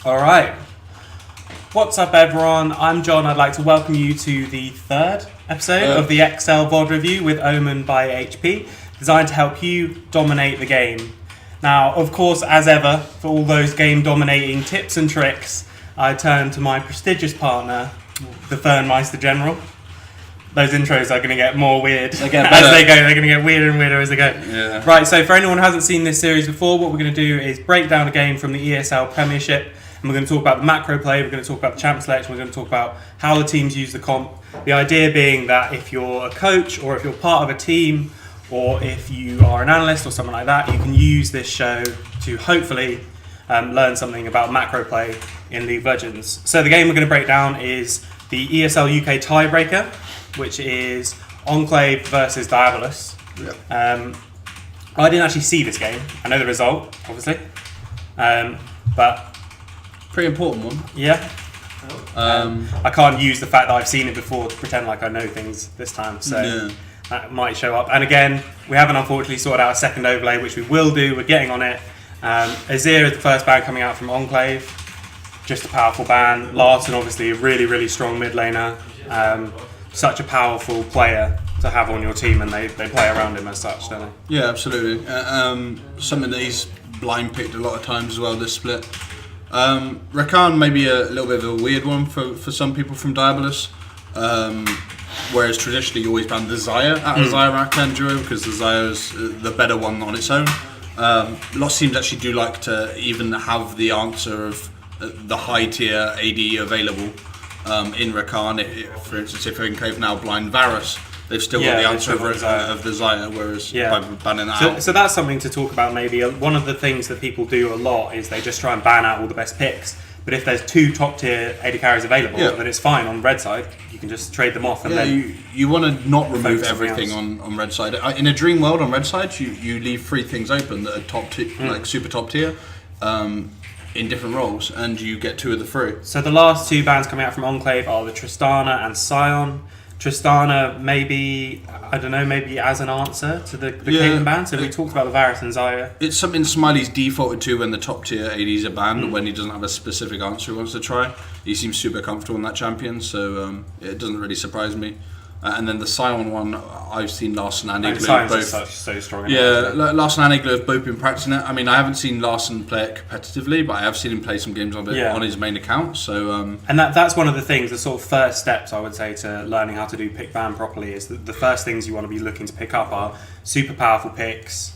All right. What's up, everyone? I'm John. I'd like to welcome you to the third episode of the ESL VoD review with Omen by HP, designed to help you dominate the game. Now, of course, as ever, for all those game-dominating tips and tricks, I turn to my prestigious partner, the Furnmeister General. Those intros are going to get more weird as they go. They're going to get weirder and weirder as they go. Yeah. Right, so for anyone who hasn't seen this series before, what we're going to do is break down a game from the ESL Premiership, and we're going to talk about the macro play, we're going to talk about the champ selection, we're going to talk about how the teams use the comp. The idea being that if you're a coach or if you're part of a team or if you are an analyst or something like that, you can use this show to hopefully learn something about macro play in League of Legends. So the game we're going to break down is the ESL UK tiebreaker, which is Enclave versus Diabolus. Yeah. I didn't actually see this game. I know the result, obviously, but Pretty important one. yeah, I can't use the fact that I've seen it before to pretend like I know things this time. So Yeah. that might show up. And again, we haven't unfortunately sorted out a second overlay, which we will do. We're getting on it. Azir is the first ban coming out from Enclave. Just a powerful ban. Larson, obviously, a really, really strong mid laner. Such a powerful player to have on your team, and they play around him as such, don't they? Yeah, absolutely. Something that he's blind picked a lot of times as well, this split. Rakan may be a little bit of a weird one for some people from Diabolus. Whereas traditionally you always ban the Xayah out of Xayah Rakan duo because the Xayah is the better one on its own. Lots of teams actually do like to even have the answer of the high tier AD available in Rakan. For instance, if Enclave now blind Varus, they've still got the answer of the Xayah, whereas by banning that out. So that's something to talk about maybe. One of the things that people do a lot is they just try and ban out all the best picks. But if there's two top tier AD carries available, then it's fine on red side. You can just trade them off. And then you want to not remove everything on red side. In a dream world on red side, you leave three things open that are like super top tier. In different roles, and you get two of the three. So the last two bans coming out from Enclave are the Tristana and Sion. Tristana maybe as an answer to the Caitlyn ban. So we talked about the Varus and Xayah. It's something Smiley's defaulted to when the top tier ADs are banned, when he doesn't have a specific answer he wants to try. He seems super comfortable in that champion, so it doesn't really surprise me. And then the Sion one, I've seen Larson and Igloo both. So strong. Larson and Igloo have both been practicing it. I mean, I haven't seen Larson play it competitively, but I have seen him play some games on his main account. So, and that's one of the things, the sort of first steps I would say to learning how to do pick ban properly is that the first things you want to be looking to pick up are super powerful picks,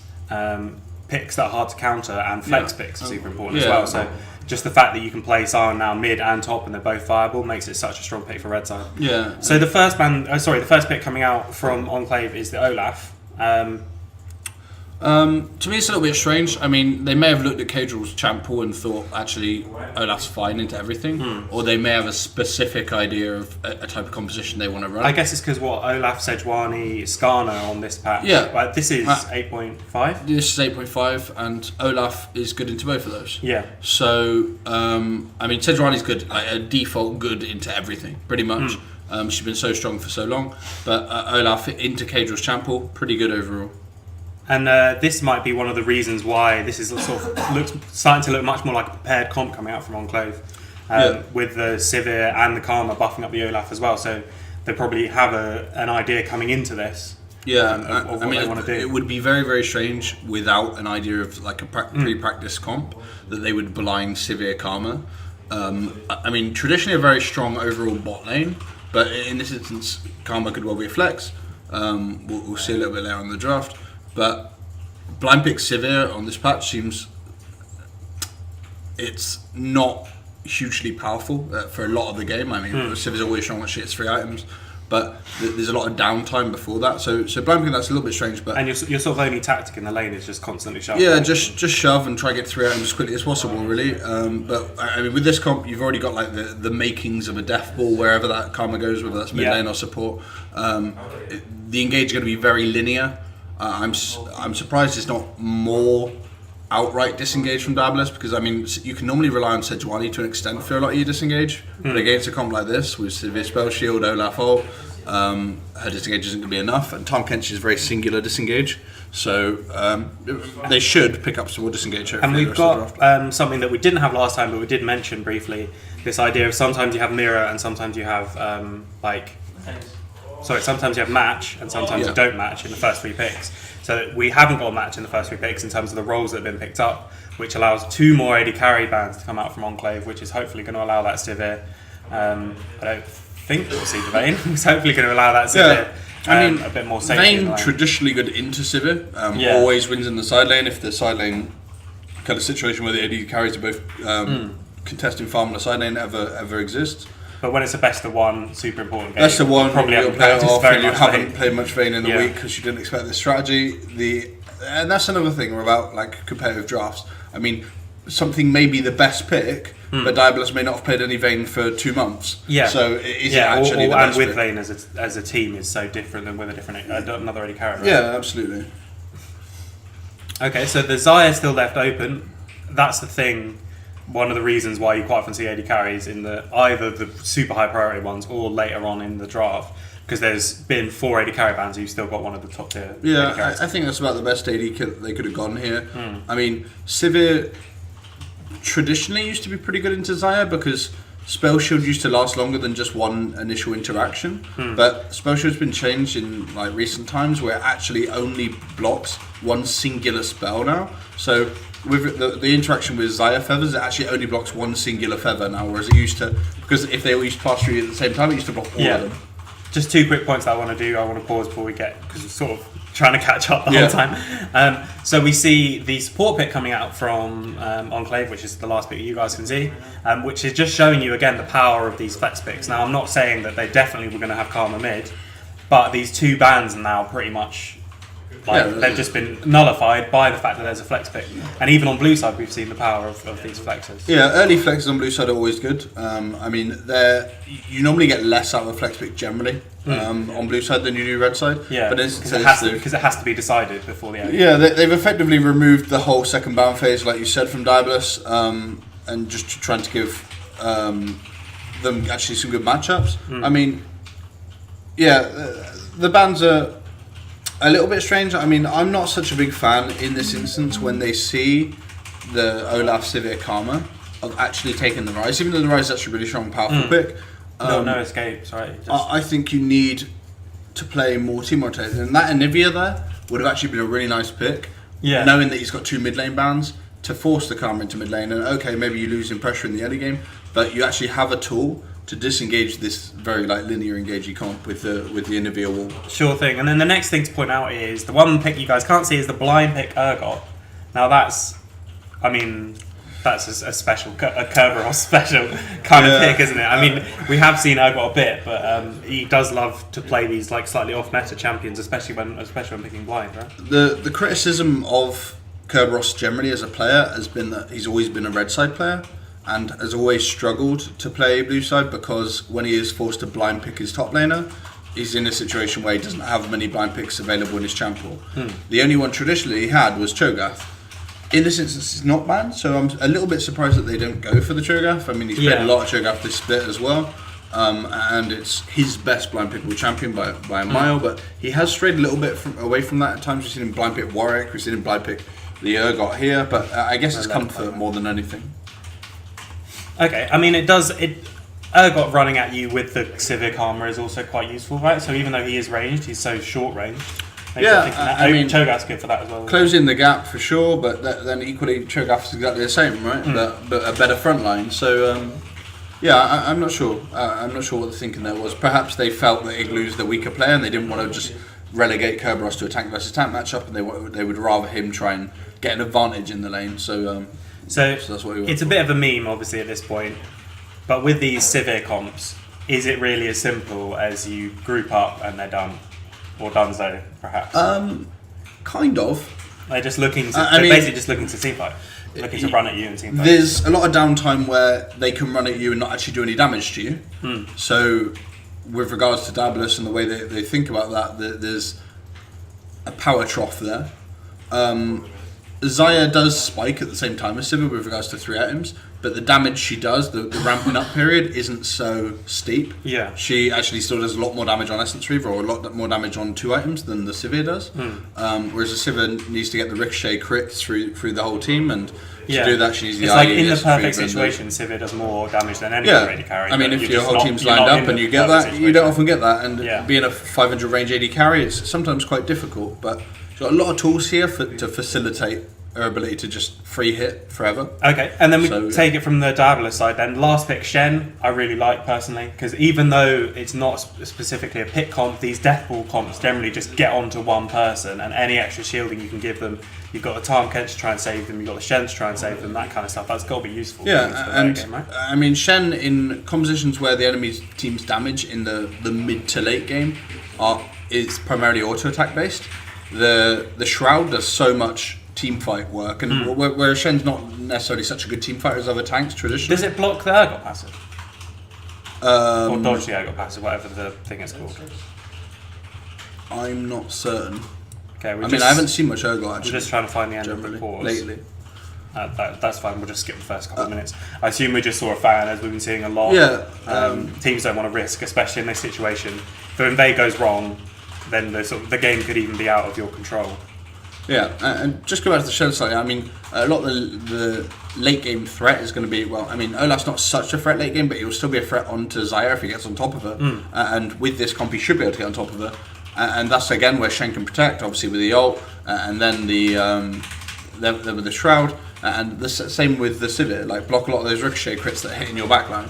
picks that are hard to counter, and flex picks are super important as well. So just the fact that you can play Sion now mid and top and they're both viable makes it such a strong pick for red side. Yeah. So the first pick coming out from Enclave is the Olaf. To me, it's a little bit strange. I mean, they may have looked at Caedrel's champ pool and thought, actually, Olaf's fine into everything, or they may have a specific idea of a type of composition they want to run. I guess it's because Olaf, Sejuani, Skarner on this patch. Yeah. But this is 8.5. This is 8.5, and Olaf is good into both of those. Yeah. So, I mean, Sejuani's good, like a default good into everything, pretty much. She's been so strong for so long, but Olaf into Caedrel's champ pool, pretty good overall. And this might be one of the reasons why this is sort of starting to look much more like a prepared comp coming out from Enclave, with the Sivir and the Karma buffing up the Olaf as well. So they probably have an idea coming into this. Of what they want to do. It would be very, very strange without an idea of like a pre-practice comp that they would blind Sivir Karma. I mean, traditionally a very strong overall bot lane, but in this instance, Karma could well be a flex. We'll see a little bit later in the draft. But blind pick Sivir on this patch seems it's not hugely powerful for a lot of the game. I mean, Sivir's always strong when she hits 3 items, but there's a lot of downtime before that. So blind picking, that's a little bit strange. But your sort of only tactic in the lane is just constantly shove. Yeah, just shove and try to get 3 items as quickly as possible, really. But I mean, with this comp, you've already got like the makings of a death ball wherever that Karma goes, whether that's mid lane or support. The engage is going to be very linear. I'm surprised it's not more outright disengage from Diabolus, because I mean you can normally rely on Sejuani to an extent for a lot of your disengage, but against a comp like this with Sivir Spell Shield, Olaf ult, her disengage isn't going to be enough, and Tom Kench is very singular disengage, so they should pick up some more disengage. And we've got something that we didn't have last time, but we did mention briefly, this idea of sometimes you have mirror and sometimes you have sometimes you have match and sometimes you don't match in the first 3 picks. So we haven't got a match in the first 3 picks in terms of the roles that have been picked up, which allows 2 more AD carry bands to come out from Enclave, which is hopefully going to allow that Sivir. I don't think we'll see the Vayne. It's hopefully going to allow that Sivir a bit more safety. Vayne traditionally good into Sivir, always wins in the side lane if the side lane kind of situation where the AD carries are both contesting farm on the side lane ever exists. But when it's a best of 1, super important game. Best of 1, probably you'll play it off, and you haven't Vayne. played much Vayne in the week because you didn't expect this strategy. And that's another thing about like competitive drafts. I mean, something may be the best pick, but diabolus may not have played any Vayne for 2 months. Yeah. So is it actually the best and with pick? Vayne as a team is so different than with another AD carry. Right? Yeah, absolutely. Okay, so the Xayah is still left open. That's the thing. One of the reasons why you quite often see AD carries in either the super high priority ones or later on in the draft, because there's been 4 AD carry bands, you've still got one of the top tier. Yeah, I think that's about the best AD they could have gone here. I mean, Sivir traditionally used to be pretty good into Xayah because Spell Shield used to last longer than just one initial interaction, but Spell Shield's been changed in like recent times where it actually only blocks one singular spell now. So with the interaction with Xayah feathers, it actually only blocks one singular feather now, whereas it used to, because if they all used to pass through at the same time, it used to block all of them. Just 2 quick points that I want to do. I want to pause before we get, because we're sort of trying to catch up the whole time. So we see the support pick coming out from Enclave, which is the last pick you guys can see, which is just showing you again the power of these flex picks. Now I'm not saying that they definitely were going to have Karma mid, but these 2 bans are now pretty much they've just been nullified by the fact that there's a flex pick. And even on blue side we've seen the power of these flexes. Yeah, early flexes on blue side are always good. I mean, you normally get less out of a flex pick generally on blue side than you do red side. Yeah, because it has to be decided before the end. Yeah, they've effectively removed the whole second bound phase, like you said, from diabolus, and just trying to give them actually some good matchups. I mean, the bans are a little bit strange. I mean, I'm not such a big fan in this instance when they see the Olaf Sivir Karma of actually taking the Rise, even though the Rise is actually a really strong, powerful pick. No escapes, right? I think you need to play more team rotation, and that Anivia there would have actually been a really nice pick. Yeah. Knowing that he's got 2 mid lane bans to force the Karma into mid lane, and okay, maybe you lose in pressure in the early game, but you actually have a tool to disengage this very linear engagey comp with the Anivia wall. Sure thing. And then the next thing to point out is the one pick you guys can't see is the blind pick Urgot. Now that's a special, a Kerberos special kind of pick, isn't it? I mean, we have seen Urgot a bit, but he does love to play these like slightly off meta champions, especially when picking blind, right? The criticism of Kerberos generally as a player has been that he's always been a red side player and has always struggled to play blue side because when he is forced to blind pick his top laner, he's in a situation where he doesn't have many blind picks available in his champ pool. The only one traditionally he had was Cho'Gath. In this instance, it's not banned, so I'm a little bit surprised that they don't go for the Cho'Gath. I mean, he's played a lot of Cho'Gath this split as well, and it's his best blind pickable champion by a mile, but he has strayed a little bit away from that at times. We've seen him blind pick Warwick, we've seen him blind pick the Urgot here, but I guess it's comfort more than anything. Okay, I mean Urgot running at you with the Sivir Karma is also quite useful, right? So even though he is ranged, he's so short ranged. I mean, Cho'Gath's good for that as well. Closing the gap for sure, but then equally Cho'Gath is exactly the same, right? But a better front line. So I'm not sure. I'm not sure what the thinking there was. Perhaps they felt that Igloo's the weaker player and they didn't want to just relegate Kerberos to a tank versus tank matchup, and they would rather him try and get an advantage in the lane. So that's what he it's a bit of a meme, obviously, at this point. But with these Sivir comps, is it really as simple as you group up and they're done? Or Dunzo, perhaps? Kind of. They're just looking to, basically just looking to teamfight. Looking to run at you and teamfight. There's a lot of downtime where they can run at you and not actually do any damage to you. So, with regards to diabolus and the way they think about that, there's a power trough there. Zaya does spike at the same time as Sivir with regards to 3 items, but the damage she does, the ramping up period, isn't so steep. Yeah. She actually still does a lot more damage on Essence Reaver, or a lot more damage on 2 items than the Sivir does. Whereas the Sivir needs to get the ricochet crit through the whole team, and to do that she needs the It's like IE, in the Essence perfect Reaver, situation, Sivir does more damage than any yeah. AD carry. I mean, but if you're your whole just team's you're lined not up in and the you get perfect that, you don't often get that. And Yeah. being a 500 range AD carry, it's sometimes quite difficult. But she's got a lot of tools here to facilitate her ability to just free hit forever. Okay, and then we So, take it from the diabolus side then. Last pick, Shen, I really like personally, because even though it's not specifically a pick comp, these death ball comps generally just get onto one person, and any extra shielding you can give them, you've got the Tarm Kent to try and save them, you've got the Shen to try and save them, that kind of stuff, that's got to be useful. Yeah, for and that game, right? I mean, Shen in compositions where the enemy team's damage in the mid to late game is primarily auto attack based. The Shroud does so much team fight work, and where Shen's not necessarily such a good team fighter as other tanks traditionally. Does it block the Urgot passive? Or dodge the Urgot passive, whatever the thing is called? I'm not certain. Okay, I mean, I haven't seen much Urgot We're actually. just trying to find the end of the generally pause. lately. That's fine. We'll just skip the first couple of minutes. I assume we just saw a fan, as we've been seeing a lot. Yeah, Teams don't want to risk, especially in this situation. If an invade goes wrong, then the game could even be out of your control. Yeah, and just go back to the Shen side. I mean, a lot of the late game threat is going to be, well, I mean, Olaf's not such a threat late game, but he will still be a threat onto Zaya if he gets on top of her. And with this comp, he should be able to get on top of her. And that's again where Shen can protect, obviously with the ult, and then with the Shroud, and the same with the Sivir, like block a lot of those ricochet crits that hit in your backline.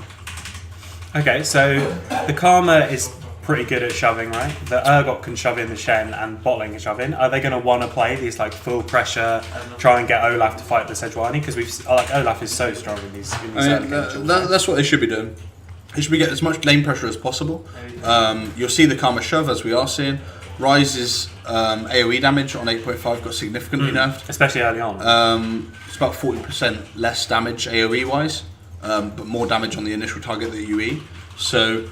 Okay, so the Karma is pretty good at shoving, right? The Urgot can shove in the Shen, and Botling can shove in. Are they going to want to play these like full pressure, try and get Olaf to fight the Sejuani? Because Olaf is so strong in these early games. That's what they should be doing. They should be getting as much lane pressure as possible. You'll see the Karma shove, as we are seeing. Rise's AoE damage on 8.5 got significantly nerfed. Especially early on. It's about 40% less damage AoE wise, but more damage on the initial target that you E. So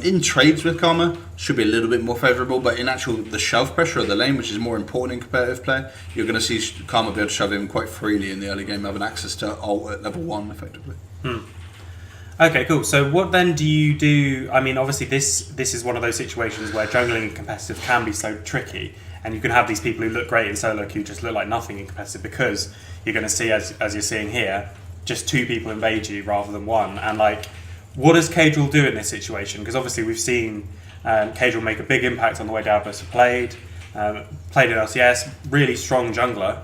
in trades with Karma should be a little bit more favourable, but in the shove pressure of the lane, which is more important in competitive play, you're going to see Karma be able to shove in quite freely in the early game, having access to ult at level 1 effectively. Okay, cool. So what then do you do? I mean, obviously this is one of those situations where jungling in competitive can be so tricky, and you can have these people who look great in solo queue just look like nothing in competitive, because you're going to see, as you're seeing here, just 2 people invade you rather than 1. And like, what does Cadril do in this situation? Because obviously we've seen Cadril make a big impact on the way Diabolus have played in LCS, really strong jungler.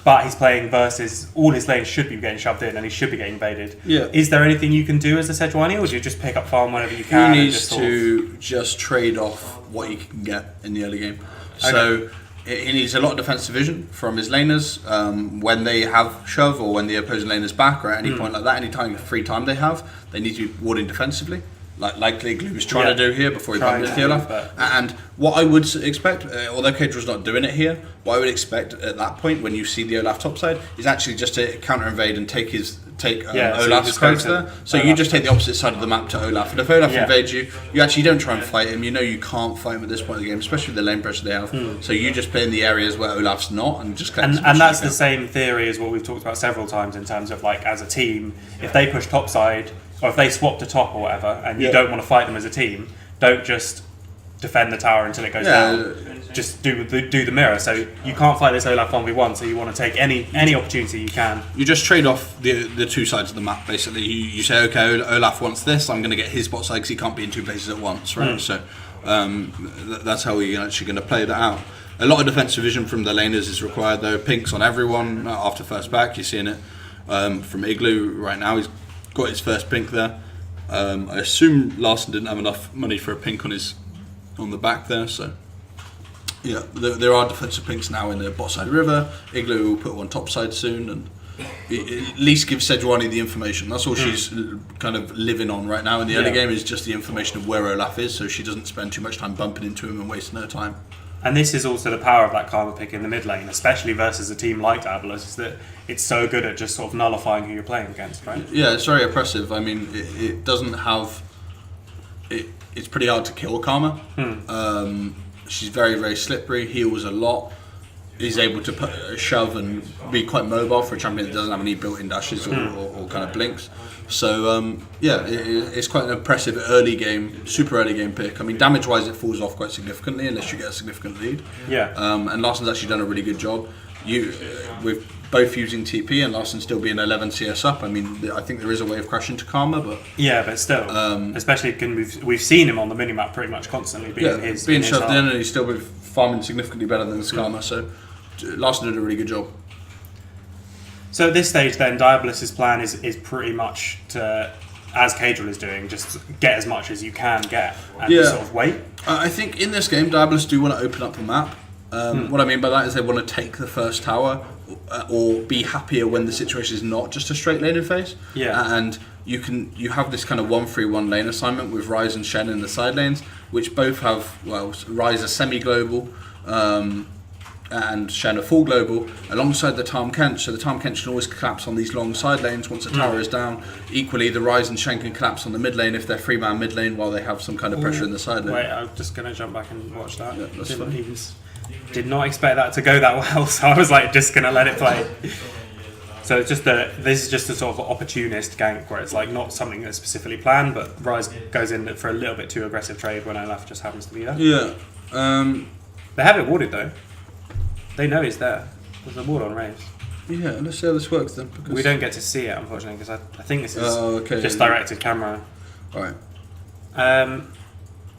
But he's playing versus all his lanes should be getting shoved in, and he should be getting invaded. Yeah. Is there anything you can do as a Sejuani, or do you just pick up farm whenever you can? He needs to just trade off what he can get in the early game. Okay. So he needs a lot of defensive vision from his laners when they have shove, or when the opposing laner's back, or at any point like that. Any time free time they have, they need to be warding defensively, like Glue is trying to do here before he bumped into Olaf. And what I would expect, although Cadril's not doing it here, what I would expect at that point when you see the Olaf topside is actually just to counter invade and take Olaf's codes there. So you just take the opposite side of the map to Olaf, and if Olaf invades you, you actually don't try and fight him. You know you can't fight him at this point of the game, especially with the lane pressure they have. So you just play in the areas where Olaf's not, and just collect and that's the same theory as what we've talked about several times in terms of like, as a team, if they push topside, or if they swap to top or whatever, and you don't want to fight them as a team, don't just defend the tower until it goes down. Just do the mirror. So you can't fight this Olaf 1v1, so you want to take any opportunity you can. You just trade off the 2 sides of the map, basically. You say, okay, Olaf wants this, I'm going to get his bot side because he can't be in 2 places at once, right? So that's how we're actually going to play that out. A lot of defensive vision from the laners is required, though. Pinks on everyone after first back. You're seeing it from Igloo right now. He's got his first pink there. I assume Larson didn't have enough money for a pink on the back there, so yeah, there are defensive pinks now in the bot side river. Igloo will put one top side soon, and at least give Sejuani the information. That's all she's kind of living on right now in the early game, is just the information of where Olaf is, so she doesn't spend too much time bumping into him and wasting her time. And this is also the power of that Karma pick in the mid lane, especially versus a team like Diabolus, is that it's so good at just sort of nullifying who you're playing against, right? Yeah, it's very oppressive. I mean, it doesn't have... It's pretty hard to kill Karma. She's very, very slippery, heals a lot. is able to put a shove and be quite mobile for a champion that doesn't have any built-in dashes or kind of blinks. So it's quite an impressive early game, super early game pick. I mean, damage-wise, it falls off quite significantly unless you get a significant lead. Yeah. And Larsen's actually done a really good job. With both using TP and Larsen still being 11 CS up. I mean, I think there is a way of crashing to Karma, but but still, especially we've seen him on the minimap pretty much constantly being shoved in, and he's still farming significantly better than Karma. So Larsen did a really good job. So at this stage, then Diabolus's plan is pretty much to, as Cadril is doing, just get as much as you can get and sort of wait. I think in this game, Diabolus do want to open up the map. What I mean by that is they want to take the first tower or be happier when the situation is not just a straight lane phase. Yeah. And you have this kind of 1-3-1 lane assignment with Ryze and Shen in the side lanes, which both have, well, Ryze are semi-global and Shen are full global, alongside the Tarm Kench. So the Tarm Kench can always collapse on these long side lanes once the tower is down. Equally, the Ryze and Shen can collapse on the mid lane if they're 3-man mid lane while they have some kind of pressure in the side lane. Wait, I'm just going to jump back and watch that. Yeah, that's fine. Did not expect that to go that well, so I was like, just going to let it play. So it's just this is just a sort of opportunist gank where it's like not something that's specifically planned, but Ryze goes in for a little bit too aggressive trade when Olaf just happens to be there. Yeah. They have it warded though. They know it's there. There's a ward on Raves. Yeah, let's see how this works then. We don't get to see it, unfortunately, because I think this is just directed camera. Right.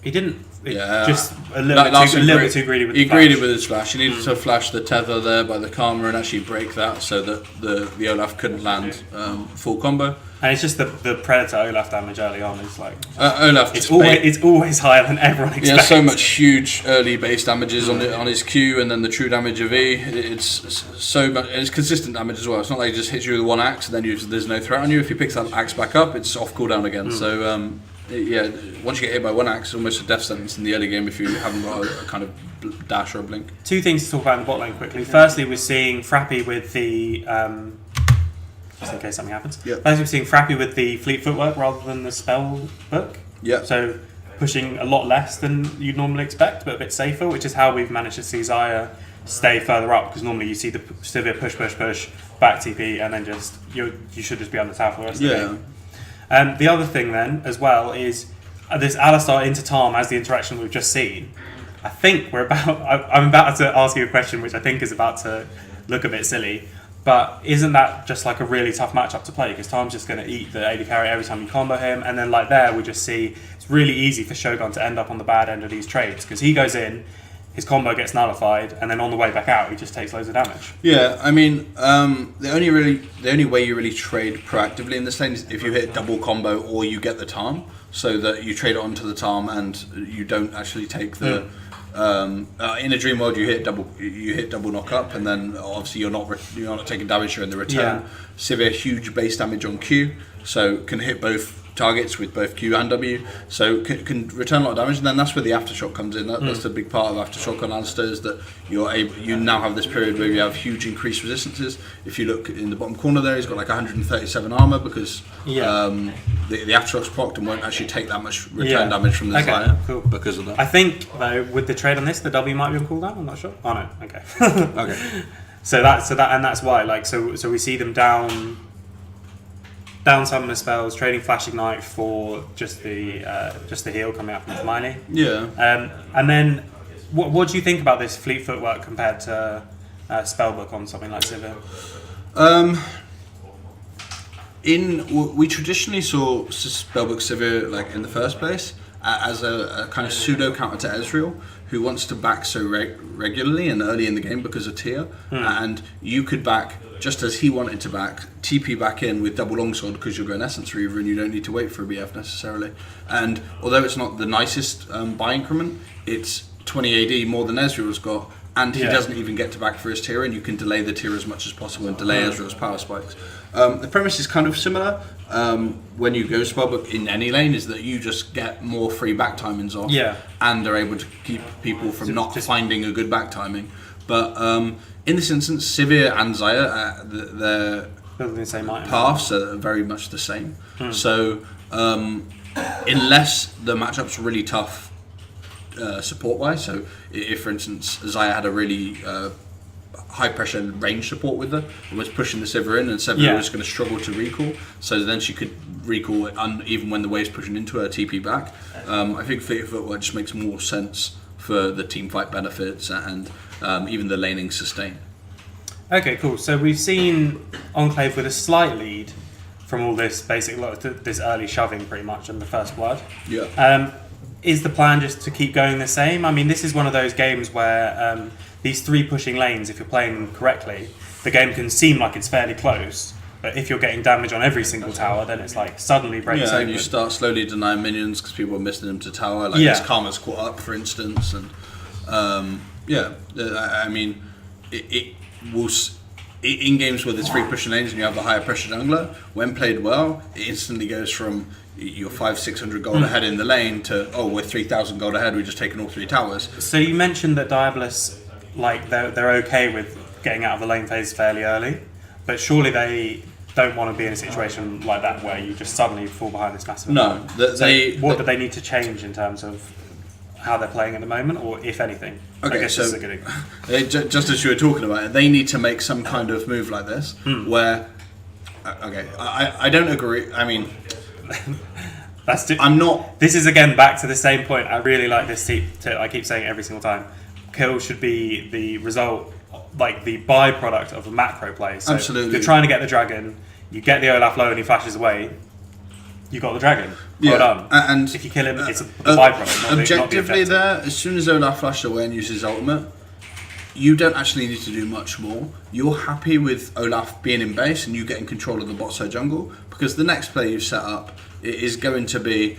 He didn't. Yeah. Just a little bit too greedy with the flash. He greedy with his flash. He needed to flash the tether there by the Karma and actually break that so that the Olaf couldn't land full combo. And it's just the Predator Olaf damage early on is like... Olaf it's always higher than everyone expects. Yeah, so much huge early base damages on his Q, and then the true damage of E. It's so much, and it's consistent damage as well. It's not like he just hits you with one axe and then there's no threat on you. If he picks that axe back up, it's off cooldown again. So once you get hit by one axe, it's almost a death sentence in the early game if you haven't got a kind of dash or a blink. Two things to talk about in the bot lane quickly. Firstly, we're seeing Frappy with the... just in case something happens. Yep. First, we're seeing Frappy with the fleet footwork rather than the spell book. Yeah. So pushing a lot less than you'd normally expect, but a bit safer, which is how we've managed to see Xayah stay further up, because normally you see the severe push, back TP, and then just you should just be on the tower for the rest of the game. The other thing then, as well, is this Alistar into Tarm as the interaction we've just seen. I think I'm about to ask you a question which I think is about to look a bit silly, but isn't that just like a really tough matchup to play? Because Tarm's just going to eat the AD carry every time you combo him, and then like there we just see it's really easy for Shogun to end up on the bad end of these trades, because he goes in, his combo gets nullified, and then on the way back out he just takes loads of damage. Yeah, I mean, the only way you really trade proactively in this lane is if you hit double combo or you get the Tarm, so that you trade it onto the Tarm and you don't actually take the. In a dream world, you hit double knock up, and then obviously you're not taking damage in the return. Yeah. Severe huge base damage on Q, so can hit both targets with both Q and W, so can return a lot of damage, and then that's where the aftershock comes in. That's the big part of aftershock on Alistair, is that you now have this period where you have huge increased resistances. If you look in the bottom corner there, he's got like 137 armor because the aftershock's procced and won't actually take that much return damage from the Xayah. Cool. Because of that. I think though with the trade on this, the W might be on cooldown. I'm not sure. Oh no, okay. Okay. So that's why so we see them down some of the spells, trading Flash Ignite for just the heal coming up from Hermione. Yeah. And then, what do you think about this fleet footwork compared to Spellbook on something like Sivir? We traditionally saw Spellbook Sivir like in the first place as a kind of pseudo counter to Ezreal, who wants to back so regularly and early in the game because of tier, and you could back just as he wanted to back, TP back in with double longsword because you're going Essence Reaver and you don't need to wait for a BF necessarily. And although it's not the nicest buy increment, it's 20 AD more than Ezreal's got, and he doesn't even get to back for his tier, and you can delay the tier as much as possible and delay Ezreal's power spikes. The premise is kind of similar when you go Spellbook in any lane, is that you just get more free back timings off, and are able to keep people from not finding a good back timing. But in this instance, Sivir and Xayah, their the same paths are very much the same. So unless the matchup's really tough support-wise, so if for instance Xayah had a really high pressure range support with her and was pushing the Sivir in, and Sivir was going to struggle to recall, so then she could recall even when the wave's pushing into her TP back. I think Fleet Footwork just makes more sense for the team fight benefits and even the laning sustain. Okay, cool. So we've seen Enclave with a slight lead from all this this early shoving pretty much in the first blood. Yeah. Is the plan just to keep going the same? I mean, this is one of those games where these 3 pushing lanes, if you're playing them correctly, the game can seem like it's fairly close. But if you're getting damage on every single tower, then it's like suddenly breaks open. And you start slowly denying minions because people are missing them to tower. Like this Karma's caught up, for instance. And I mean, it will... In games where there's 3 pushing lanes and you have the higher pressure jungler, when played well, it instantly goes from you're 500-600 gold ahead in the lane to, we're 3,000 gold ahead, we've just taken all 3 towers. So you mentioned that diabolus, like they're okay with getting out of the lane phase fairly early, but surely they don't want to be in a situation like that where you just suddenly fall behind this massive amount. What do they need to change in terms of how they're playing at the moment, or if anything? Okay, I guess so this is a good just as you were talking about it, they need to make some kind of move like this where, I don't agree. I mean, I'm not. This is again back to the same point. I really like this I keep saying it every single time. Kill should be the result, like the byproduct of a macro play. So absolutely. If you're trying to get the dragon, you get the Olaf low and he flashes away. You got the dragon. Well done. And if you kill him, it's a byproduct. Objectively, there, as soon as Olaf flashes away and uses ultimate, you don't actually need to do much more. You're happy with Olaf being in base and you getting control of the bot side jungle, because the next play you've set up is going to be,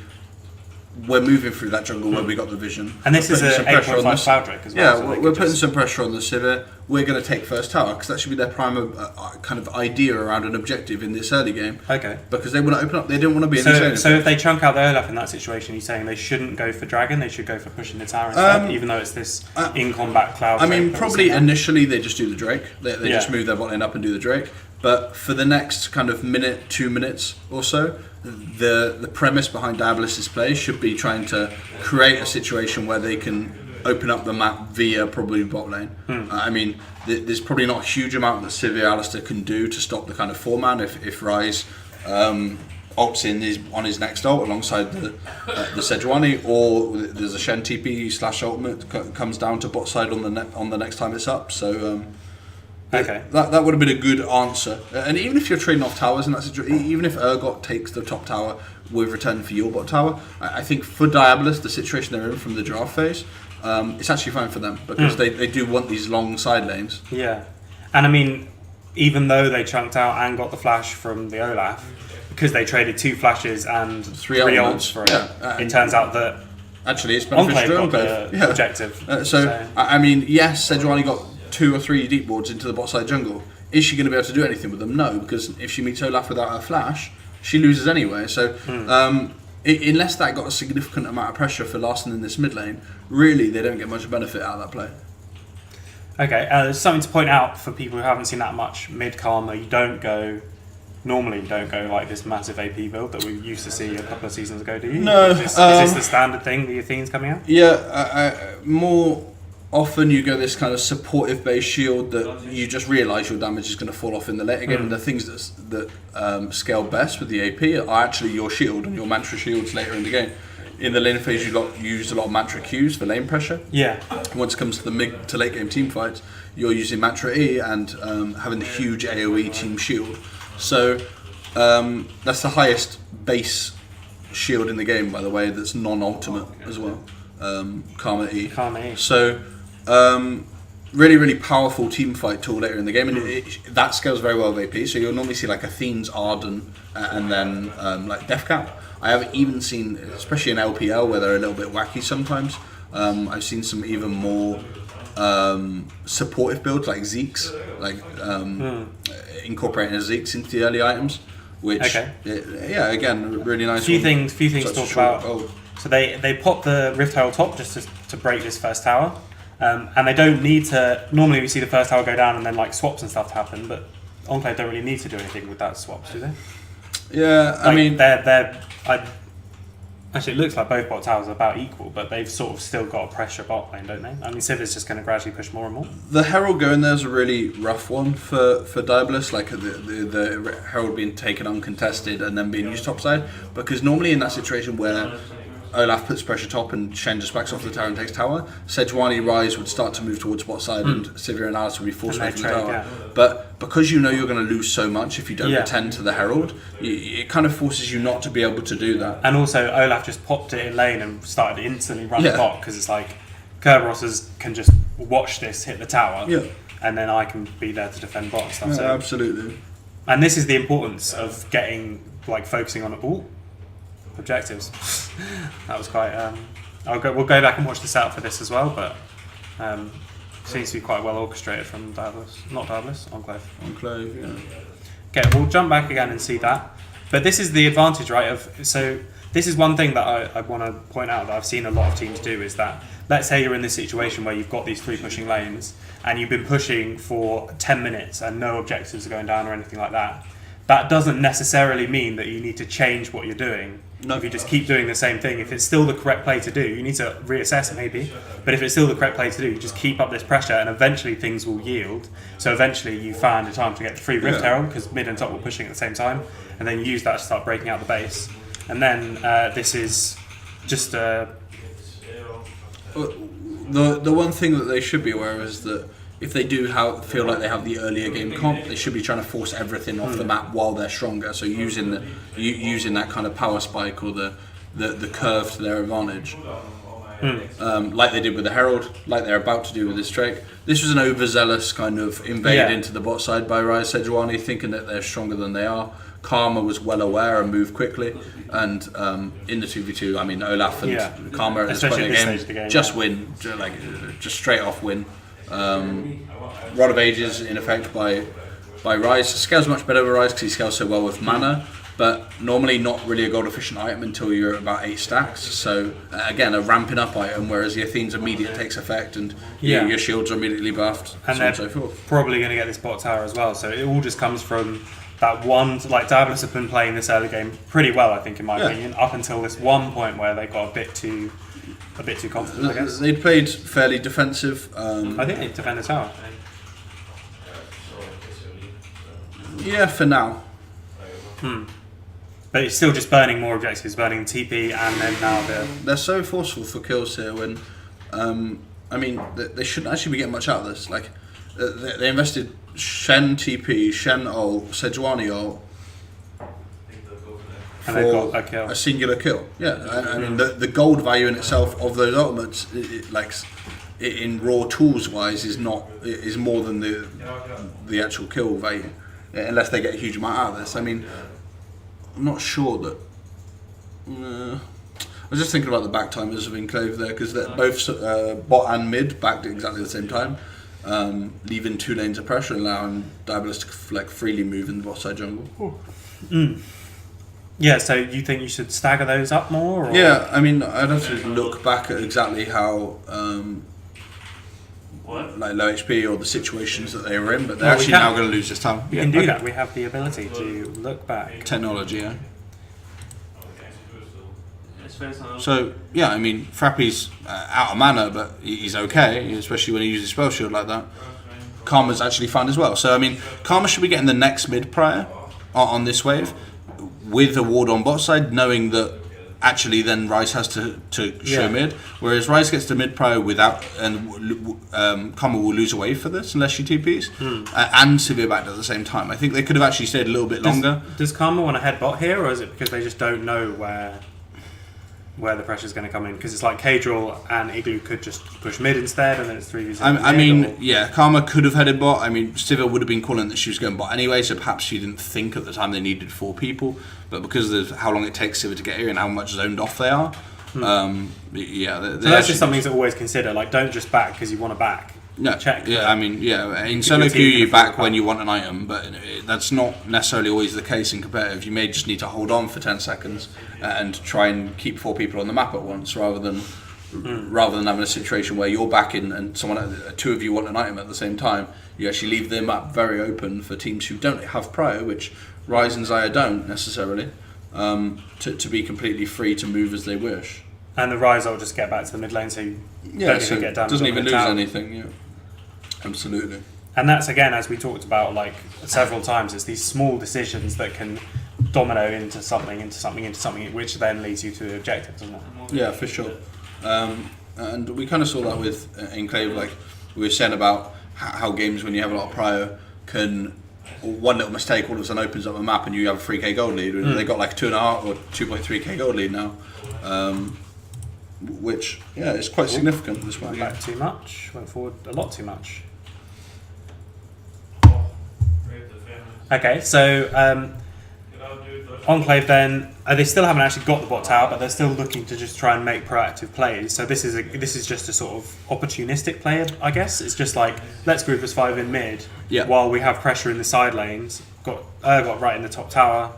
we're moving through that jungle where we got the vision. And this is an 8.5 Cloud Drake as well. Yeah, so we're putting some pressure on the Sivir. We're going to take first tower, because that should be their prime kind of idea around an objective in this early game. Okay. Because they want to open up, they don't want to be in this area. So if they chunk out the Olaf in that situation, you're saying they shouldn't go for dragon, they should go for pushing the tower instead, even though it's this in-combat Cloud Drake? I mean, probably initially they just do the Drake. They just move their bot lane up and do the Drake. But for the next kind of minute, 2 minutes or so, the premise behind Diabolus' play should be trying to create a situation where they can open up the map via probably bot lane. I mean, there's probably not a huge amount that Sivir Alistair can do to stop the kind of 4-man if Ryze ults in on his next ult alongside the Sejuani, or there's a Shen TP / ultimate comes down to bot side on the next time it's up. So okay, that would have been a good answer. And even if you're trading off towers in that situation, even if Urgot takes the top tower with return for your bot tower, I think for Diabolus, the situation they're in from the draft phase, it's actually fine for them, because they do want these long side lanes. Yeah, and I mean, even though they chunked out and got the flash from the Olaf, because they traded 2 flashes and 3 ults for it, it turns out that actually it's beneficial Enclave got the objective. So I mean, yes, Sejuani got 2 or 3 deep wards into the bot side jungle. Is she going to be able to do anything with them? No, because if she meets Olaf without her flash, she loses anyway. So unless that got a significant amount of pressure for lasting in this mid lane, really they don't get much benefit out of that play. Okay, there's something to point out for people who haven't seen that much mid Karma. Normally you don't go like this massive AP build that we used to see a couple of seasons ago, do you? No. Is this the standard thing, the Athene's coming out? Yeah, more often you go this kind of supportive based shield that you just realise your damage is going to fall off in the later game, and the things that scale best with the AP are actually your shield and your mantra shields later in the game. In the lane phase, you use a lot of mantra Qs for lane pressure. Yeah. Once it comes to the mid to late game team fights, you're using mantra E and having the huge AoE team shield. So that's the highest base shield in the game, by the way, that's non-ultimate as well. Karma E. So really, really powerful team fight tool later in the game, and that scales very well with AP. So you'll normally see like Athene's Arden and then like Deathcap. I have even seen, especially in LPL, where they're a little bit wacky sometimes, I've seen some even more supportive builds like Zeke's, like incorporating Zeke's into the early items, which again, really nice. Few things to talk about. So they pop the Rift Herald top just to break this first tower, and they don't need to. Normally we see the first tower go down and then like swaps and stuff happen, but Enclave don't really need to do anything with that swaps, do they? Yeah, I mean, they're Actually, it looks like both bot towers are about equal, but they've sort of still got a pressure bot lane, don't they? I mean, Civ is just going to gradually push more and more. The Herald going there is a really rough one for diabolus, like the Herald being taken uncontested and then being used topside, because normally in that situation where Olaf puts pressure top and Shen just backs off the tower and takes tower, Sejuani Rise would start to move towards bot side and Sivir and Alice would be forced away from the tower. But because you know you're going to lose so much if you don't attend to the Herald, it kind of forces you not to be able to do that. And also Olaf just popped it in lane and started instantly running bot, because it's like Kerberos can just watch this hit the tower and then I can be there to defend bot and stuff. So absolutely. And this is the importance of getting, like, focusing on objectives. That was quite. We'll go back and watch the setup for this as well, but seems to be quite well orchestrated from Diabolus. Not Diabolus, Enclave. Enclave, yeah. Okay, we'll jump back again and see that. But this is the advantage, right? So this is one thing that I want to point out that I've seen a lot of teams do, is that let's say you're in this situation where you've got these 3 pushing lanes and you've been pushing for 10 minutes and no objectives are going down or anything like that. That doesn't necessarily mean that you need to change what you're doing. No. If you just keep doing the same thing, if it's still the correct play to do, you need to reassess maybe. But if it's still the correct play to do, you just keep up this pressure and eventually things will yield. So eventually you find a time to get the free Rift Herald, because mid and top were pushing at the same time, and then you use that to start breaking out the base. And then this is just the one thing that they should be aware of is that if they do feel like they have the earlier game comp, they should be trying to force everything off the map while they're stronger. So using that kind of power spike or the curve to their advantage, like they did with the Herald, like they're about to do with this Drake. This was an overzealous kind of invade into the bot side by Rise Sejuani, thinking that they're stronger than they are. Karma was well aware and moved quickly, and in the 2v2, I mean, Olaf and Karma at this point in the game just win, just straight off win. Rod of Ages in effect by Rise. Scales much better with Rise because he scales so well with mana, but normally not really a gold efficient item until you're at about 8 stacks. So again, a ramping up item, whereas the Athene's immediate takes effect and your shields are immediately buffed, and so on and so forth. Probably going to get this bot tower as well. So it all just comes from that one. Like Diabolus have been playing this early game pretty well, I think, in my opinion, up until this one point where they got a bit too confident, I guess. They played fairly defensive. I think they defend the tower. Yeah, for now. But it's still just burning more objectives, burning TP, and then now they're so forceful for kills here. When, I mean, they shouldn't actually be getting much out of this. Like, they invested Shen TP, Shen ult, Sejuani ult. And they've got a kill. A singular kill. Yeah, I mean the gold value in itself of those ultimates, in raw tools wise, is more than the actual kill value, unless they get a huge amount out of this. I mean, I'm not sure that. I was just thinking about the back timers of Enclave there, because both bot and mid backed at exactly the same time, leaving 2 lanes of pressure and allowing Diabolus to freely move in the bot side jungle. Yeah, so you think you should stagger those up more? Or? Yeah, I mean, I'd have to look back at exactly how like low HP or the situations that they were in, but they're actually now going to lose this time. We can do that. We have the ability to look back. Technology, yeah. So, yeah, I mean, Frappy's out of mana, but he's okay, especially when he uses spell shield like that. Karma's actually fine as well. So, I mean, Karma should be getting the next mid prior on this wave, with a ward on bot side, knowing that actually then Rise has to show mid, whereas Rise gets to mid prior without, and Karma will lose away for this unless she TPs, and Sivir backed at the same time. I think they could have actually stayed a little bit longer. Does Karma want to head bot here, or is it because they just don't know where the pressure's going to come in? Because it's like Kadril and Igloo could just push mid instead, and then it's 3v0. I mean, yeah, Karma could have headed bot. I mean, Sivir would have been calling that she was going bot anyway, so perhaps she didn't think at the time they needed 4 people. But because of how long it takes Sivir to get here and how much zoned off they are, yeah. So that's just something to always consider. Like, don't just back because you want to back. No, check. Yeah, I mean, yeah. In solo queue, you back when you want an item, but that's not necessarily always the case in competitive. You may just need to hold on for 10 seconds and try and keep 4 people on the map at once, rather than having a situation where you're backing and 2 of you want an item at the same time. You actually leave the map very open for teams who don't have prio, which Rise and Xayah don't necessarily. to be completely free to move as they wish. And the Rise will just get back to the mid lane, so you Yeah, don't even get damage. Doesn't on even the lose tower. anything. Yeah, absolutely. And that's, again, as we talked about like several times, it's these small decisions that can domino into something, which then leads you to the objective, doesn't it? Yeah, for sure. And we kind of saw that with Enclave, like we were saying about how games when you have a lot of prio can, one little mistake all of a sudden opens up a map and you have a 3k gold lead. They got like 2.5 or 2.3k gold lead now, which is quite significant this one. Went back too much, went forward a lot too much. Okay, so Enclave then, they still haven't actually got the bot tower, but they're still looking to just try and make proactive plays. So this is just a sort of opportunistic play, I guess. It's just like, let's group as 5 in mid, while we have pressure in the side lanes. Got right in the top tower.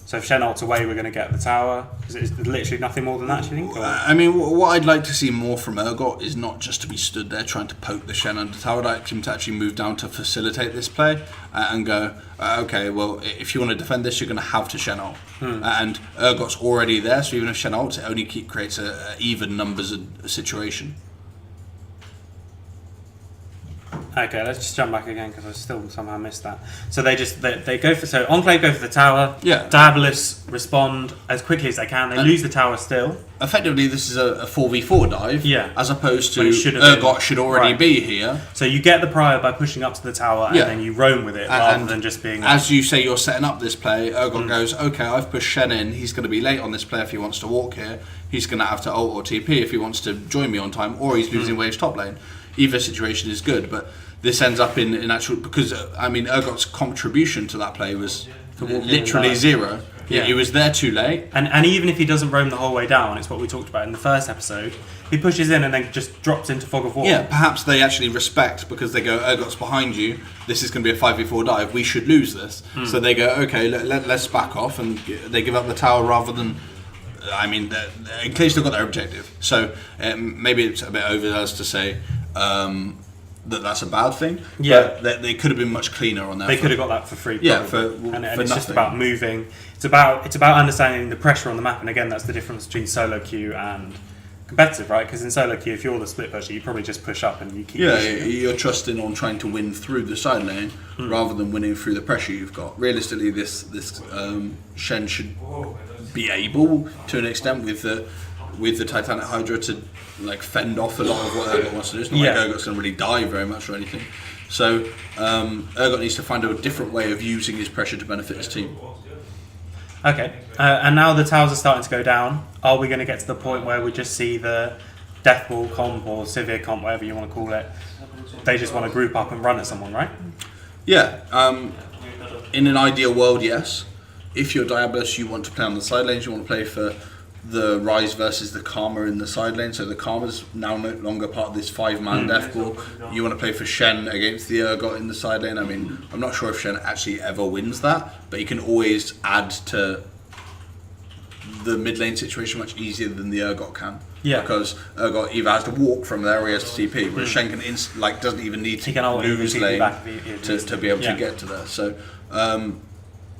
So if Shen ults away, we're going to get the tower. Is it literally nothing more than that, do you think? Or? I mean, what I'd like to see more from Urgot is not just to be stood there trying to poke the Shen under tower. I'd like him to actually move down to facilitate this play and go, okay, well, if you want to defend this, you're going to have to Shen ult. And Urgot's already there, so even if Shen ults, it only creates a even numbers situation. Okay, let's just jump back again because I still somehow missed that. So they go for Enclave go for the tower. Yeah. Diabolus respond as quickly as they can. They lose the tower still. Effectively, this is a 4v4 dive. Yeah. As opposed to Urgot should already be here. So you get the prior by pushing up to the tower and then you roam with it rather than just being. As you say, you're setting up this play. Urgot goes, okay, I've pushed Shen in. He's going to be late on this play if he wants to walk here. He's going to have to ult or TP if he wants to join me on time, or he's losing waves top lane. Either situation is good, but this ends up in actual, because I mean Urgot's contribution to that play was literally zero. Yeah, he was there too late. And even if he doesn't roam the whole way down, it's what we talked about in the first episode. He pushes in and then just drops into Fog of War. Yeah, perhaps they actually respect, because they go, Urgot's behind you, this is going to be a 5v4 dive, we should lose this. So they go, okay, let's back off, and they give up the tower rather than. I mean, Enclave still got their objective. So maybe it's a bit over us to say that's a bad thing. Yeah, but they could have been much cleaner on that. They could have got that for free. Yeah, and it's nothing. just about moving. It's about understanding the pressure on the map, and again, that's the difference between solo queue and competitive, right? Because in solo queue, if you're the split pusher, you probably just push up and you keep. Yeah, you're trusting on trying to win through the side lane rather than winning through the pressure you've got. Realistically, this Shen should be able, to an extent, with the Titanic Hydra to like fend off a lot of what Urgot wants to do. It's not like Urgot's going to really die very much or anything. So Urgot needs to find a different way of using his pressure to benefit his team. Okay, and now the towers are starting to go down. Are we going to get to the point where we just see the Death Ball comp or Severe comp, whatever you want to call it? They just want to group up and run at someone, right? Yeah. In an ideal world, yes. If you're Diabolus, you want to play on the side lanes. You want to play for the Rise versus the Karma in the side lane. So the Karma's now no longer part of this 5-man Death Ball. You want to play for Shen against the Urgot in the side lane. I mean, I'm not sure if Shen actually ever wins that, but you can always add to the mid lane situation much easier than the Urgot can. Yeah. Because Urgot either has to walk from there or he has to TP, whereas Shen can doesn't even need to move his lane to be able to get to there. So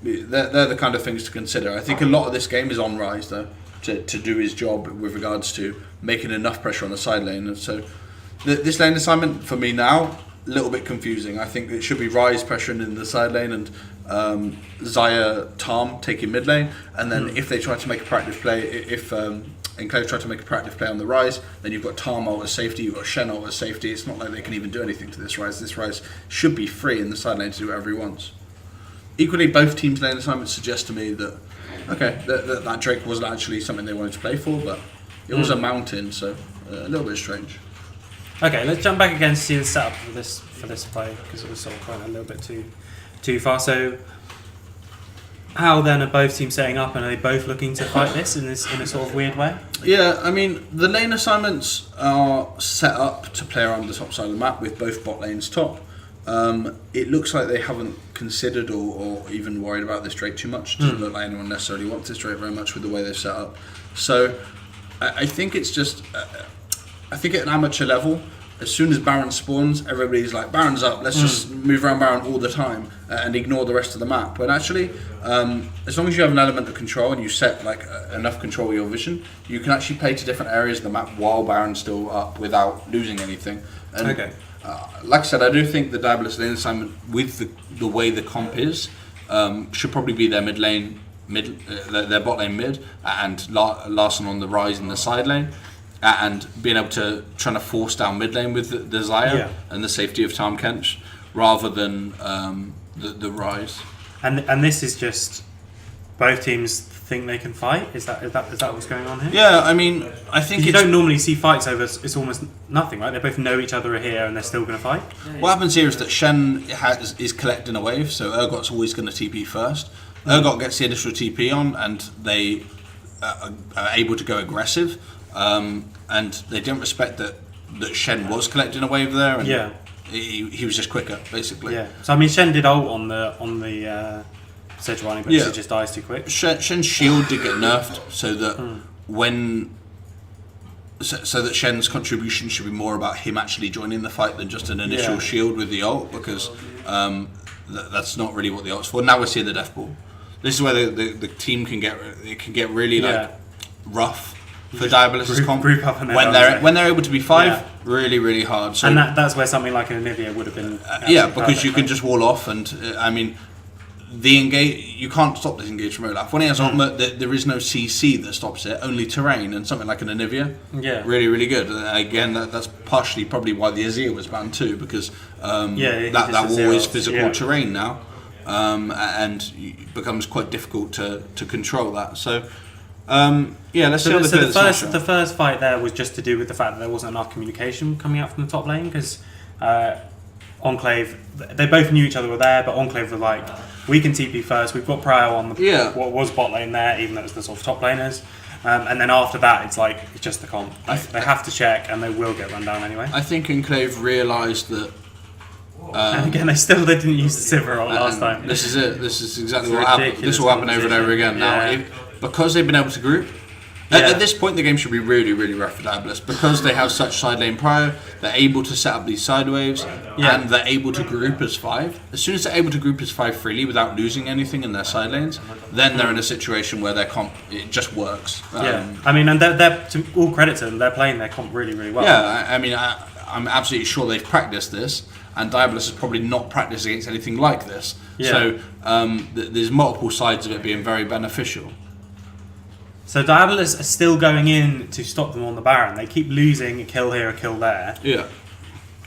they're the kind of things to consider. I think a lot of this game is on Rise though, to do his job with regards to making enough pressure on the side lane. And so this lane assignment for me now, a little bit confusing. I think it should be Rise pressuring in the side lane and Xayah Tom taking mid lane, and then if they try to make a proactive play, if Enclave try to make a proactive play on the Rise, then you've got Tom ult as safety, you've got Shen ult as safety. It's not like they can even do anything to this Rise. This Rise should be free in the side lane to do whatever he wants. Equally, both teams' lane assignments suggest to me that that Drake wasn't actually something they wanted to play for, but it was a mountain, so a little bit strange. Okay, let's jump back again to see the setup for this play, because it was sort of going a little bit too far. So, how then are both teams setting up, and are they both looking to fight this in a sort of weird way? Yeah, I mean, the lane assignments are set up to play around the top side of the map with both bot lanes top. It looks like they haven't considered or even worried about this Drake too much. It doesn't look like anyone necessarily wants this Drake very much with the way they've set up. So I think it's just, I think at an amateur level, as soon as Baron spawns, everybody's like, Baron's up, let's just move around Baron all the time and ignore the rest of the map. But actually, as long as you have an element of control and you set like enough control of your vision, you can actually play to different areas of the map while Baron's still up without losing anything. And, Okay. like I said, I do think the diabolus lane assignment, with the way the comp is, should probably be their mid lane, their bot lane mid, and Larson on the rise in the side lane. And being able to trying to force down mid lane with the Zaya and the safety of Tom Kench, rather than the rise. And this is just both teams think they can fight. Is that what's going on here? Yeah, I mean, I think you don't normally see fights over. It's almost nothing, right? They both know each other are here and they're still going to fight. What happens here is that Shen is collecting a wave, so Urgot's always going to TP first. Urgot gets the initial TP on, and they are able to go aggressive. And they didn't respect that Shen was collecting a wave there, and he was just quicker, basically. Yeah. So I mean, Shen did ult on the Sejuani, but she just dies too quick. Shen's shield did get nerfed, so that so that Shen's contribution should be more about him actually joining the fight than just an initial shield with the ult, because that's not really what the ult's for. Now we're seeing the death ball. This is where the team can get really like rough. For Diabolus' comp, when they're able to be 5, really, really hard. So, and that's where something like an Anivia would have been. Because perfect, you can just wall off, and I mean, the engage. You can't stop this engage from Olaf. When he has ultimate, there is no CC that stops it. Only terrain, and something like an Anivia. Really, really good. Again, that's partially probably why the Azir was banned too, because that wall is physical terrain now, and it becomes quite difficult to control that. So. Let's see. The first fight there was just to do with the fact that there wasn't enough communication coming out from the top lane, because Enclave, they both knew each other were there, but Enclave were like, we can TP first, we've got Prio on what was bot lane there, even though it was the sort of top laners, and then after that it's just the comp. They have to check, and they will get run down anyway. I think Enclave realised that. And again, they didn't use the Sivir last time. This is it. This is exactly what happened. This will happen over and over again now. Because they've been able to group, at this point the game should be really, really rough for Diabolus. Because they have such side lane prio, they're able to set up these side waves, and they're able to group as 5. As soon as they're able to group as 5 freely without losing anything in their side lanes, then they're in a situation where their comp, it just works. I mean, and they're to all credit to them, they're playing their comp really, really well. Yeah, I mean, I'm absolutely sure they've practiced this, and Diabolus has probably not practiced against anything like this. So there's multiple sides of it being very beneficial. So Diabolus are still going in to stop them on the Baron. They keep losing a kill here, a kill there. Yeah.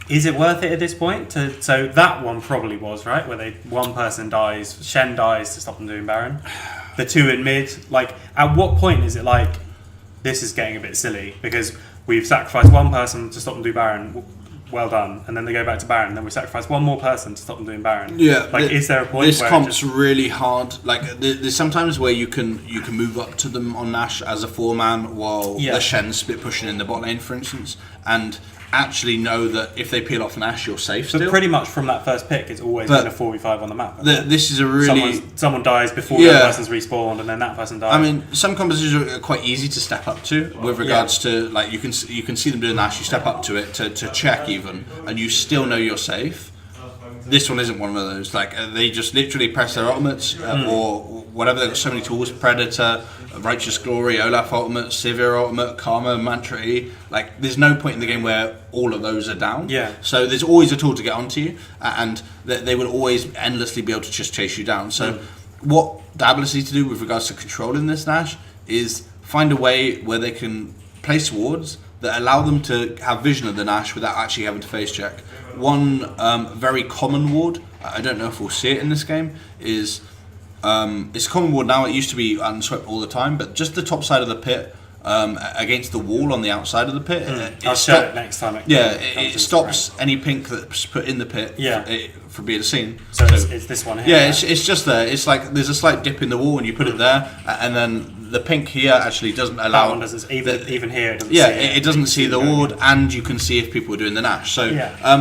Is it worth it at this point? So that one probably was, right? Where one person dies, Shen dies to stop them doing Baron. The 2 in mid. Like, at what point is it like, this is getting a bit silly? Because we've sacrificed one person to stop them do Baron. Well done, and then they go back to Baron, and then we sacrifice one more person to stop them doing Baron. Is there a point this where comp's really hard? Like, there's sometimes where you can move up to them on Nash as a 4-man while the Shen's split pushing in the bot lane, for instance, and actually know that if they peel off Nash, you're safe still. But pretty much from that first pick, it's always been a 4v5 on the map. This is a really... Someone dies before the other person's respawned, and then that person dies. I mean, some compositions are quite easy to step up to with regards to, like, you can see them doing Nash, you step up to it to check even, and you still know you're safe. This one isn't one of those. Like, they just literally press their ultimates, or whatever. They've got so many tools: Predator, Righteous Glory, Olaf ultimate, Sivir ultimate, Karma, Mantra E. Like, there's no point in the game where all of those are down. So there's always a tool to get onto you, and they will always endlessly be able to just chase you down. So what Diabolus needs to do with regards to controlling this Nash is find a way where they can place wards that allow them to have vision of the Nash without actually having to face check. One very common ward, I don't know if we'll see it in this game, is it's a common ward now. It used to be unswept all the time, but just the top side of the pit against the wall on the outside of the pit. I'll show it next time. It stops any pink that's put in the pit from being seen. So it's this one here. Yeah, it's just there. It's like there's a slight dip in the wall and you put it there, and then the pink here actually doesn't allow. That one doesn't, even here it doesn't see it. It doesn't see the ward, and you can see if people are doing the Nash. So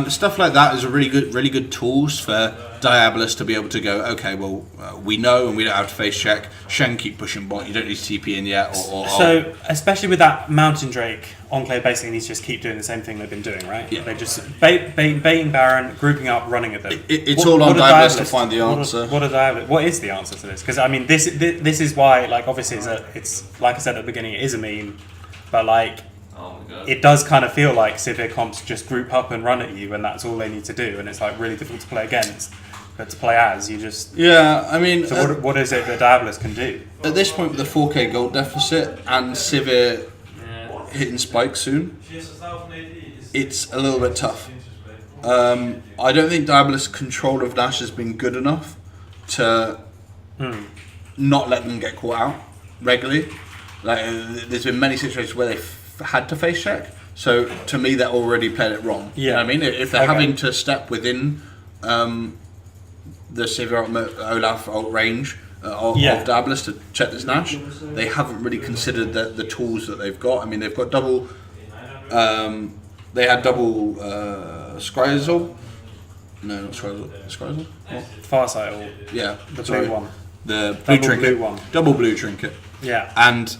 stuff like that is a really good tools for diabolus to be able to go, okay, well, we know and we don't have to face check. Shen, keep pushing bot. You don't need to TP in yet. So, especially with that Mountain Drake, Enclave basically needs to just keep doing the same thing they've been doing, right? Yeah. They just baiting Baron, grouping up, running at them. It's all on diabolus to find the answer. What is the answer to this? Because I mean, this is why, like, obviously, it's like I said at the beginning, it is a meme, but like, it does kind of feel like severe comps just group up and run at you, and that's all they need to do, and it's like really difficult to play against. But to play as, you just... Yeah, I mean... So what is it that Diabolus can do? At this point, with the 4k gold deficit and Sivir hitting spike soon, it's a little bit tough. I don't think Diabolus' control of Dash has been good enough to not let them get caught out regularly. Like, there's been many situations where they've had to face check, so to me, they're already played it wrong. Yeah. You know what I mean? If they're having to step within... the Sivir Olaf ult range of Diabolus to check this Nash, they haven't really considered the tools that they've got. I mean, they've got double. They had double Skryzel. No, not Skryzel. Skryzel. Farsight ult. Yeah, The blue one. The blue trinket. Blue one. Double blue trinket. Yeah. And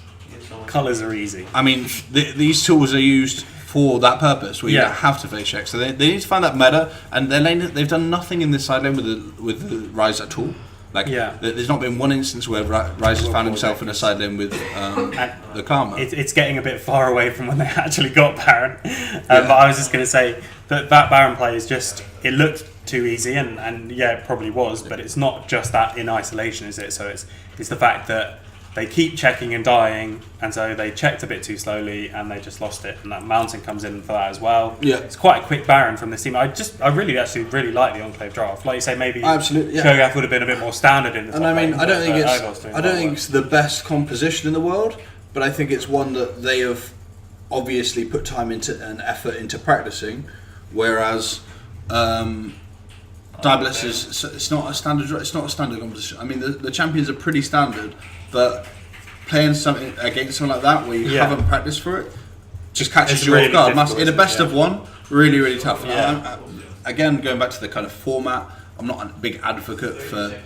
colours are easy. I mean, these tools are used for that purpose, where you don't have to face check. So they need to find that meta, and they've done nothing in this side lane with the Ryze at all. Like, there's not been one instance where Ryze has found himself in a side lane with the Karma. It's getting a bit far away from when they actually got Baron. But I was just going to say that Baron play is just, it looked too easy, and yeah, it probably was, but it's not just that in isolation, is it? So it's the fact that they keep checking and dying, and so they checked a bit too slowly, and they just lost it. And that Mountain comes in for that as well. Yeah, it's quite a quick Baron from this team. I really like the Enclave draft. Like you say, maybe absolutely, Shogath would have been a bit more standard in the top lane. And I mean, lane, I don't think it's the best composition in the world, but I think it's one that they have obviously put time into and effort into practicing, whereas. Diabolus it's not a standard composition. I mean, the champions are pretty standard, but playing something against something like that where you haven't practiced for it just catches you off guard. In a best of one, really, really tough. Again, going back to the kind of format, I'm not a big advocate for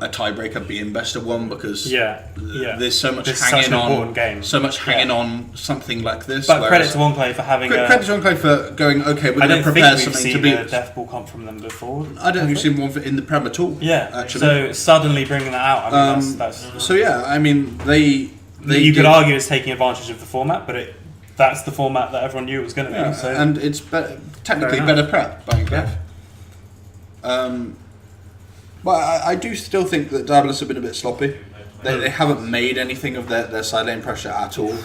a tiebreaker being best of one, because there's so much hanging on something like this. But credit to Enclave for having credit to Enclave for going, okay, we're going to prepare something to beat. I don't think we've seen a death ball comp from them before. I don't think we've seen one in the Prem at all. Yeah, actually. So suddenly bringing that out, I mean, that's so yeah, I mean, you could argue it's taking advantage of the format, but that's the format that everyone knew it was going to be. So. And it's technically better prep by Enclave. But I do still think that Diabolus have been a bit sloppy. They haven't made anything of their side lane pressure at all.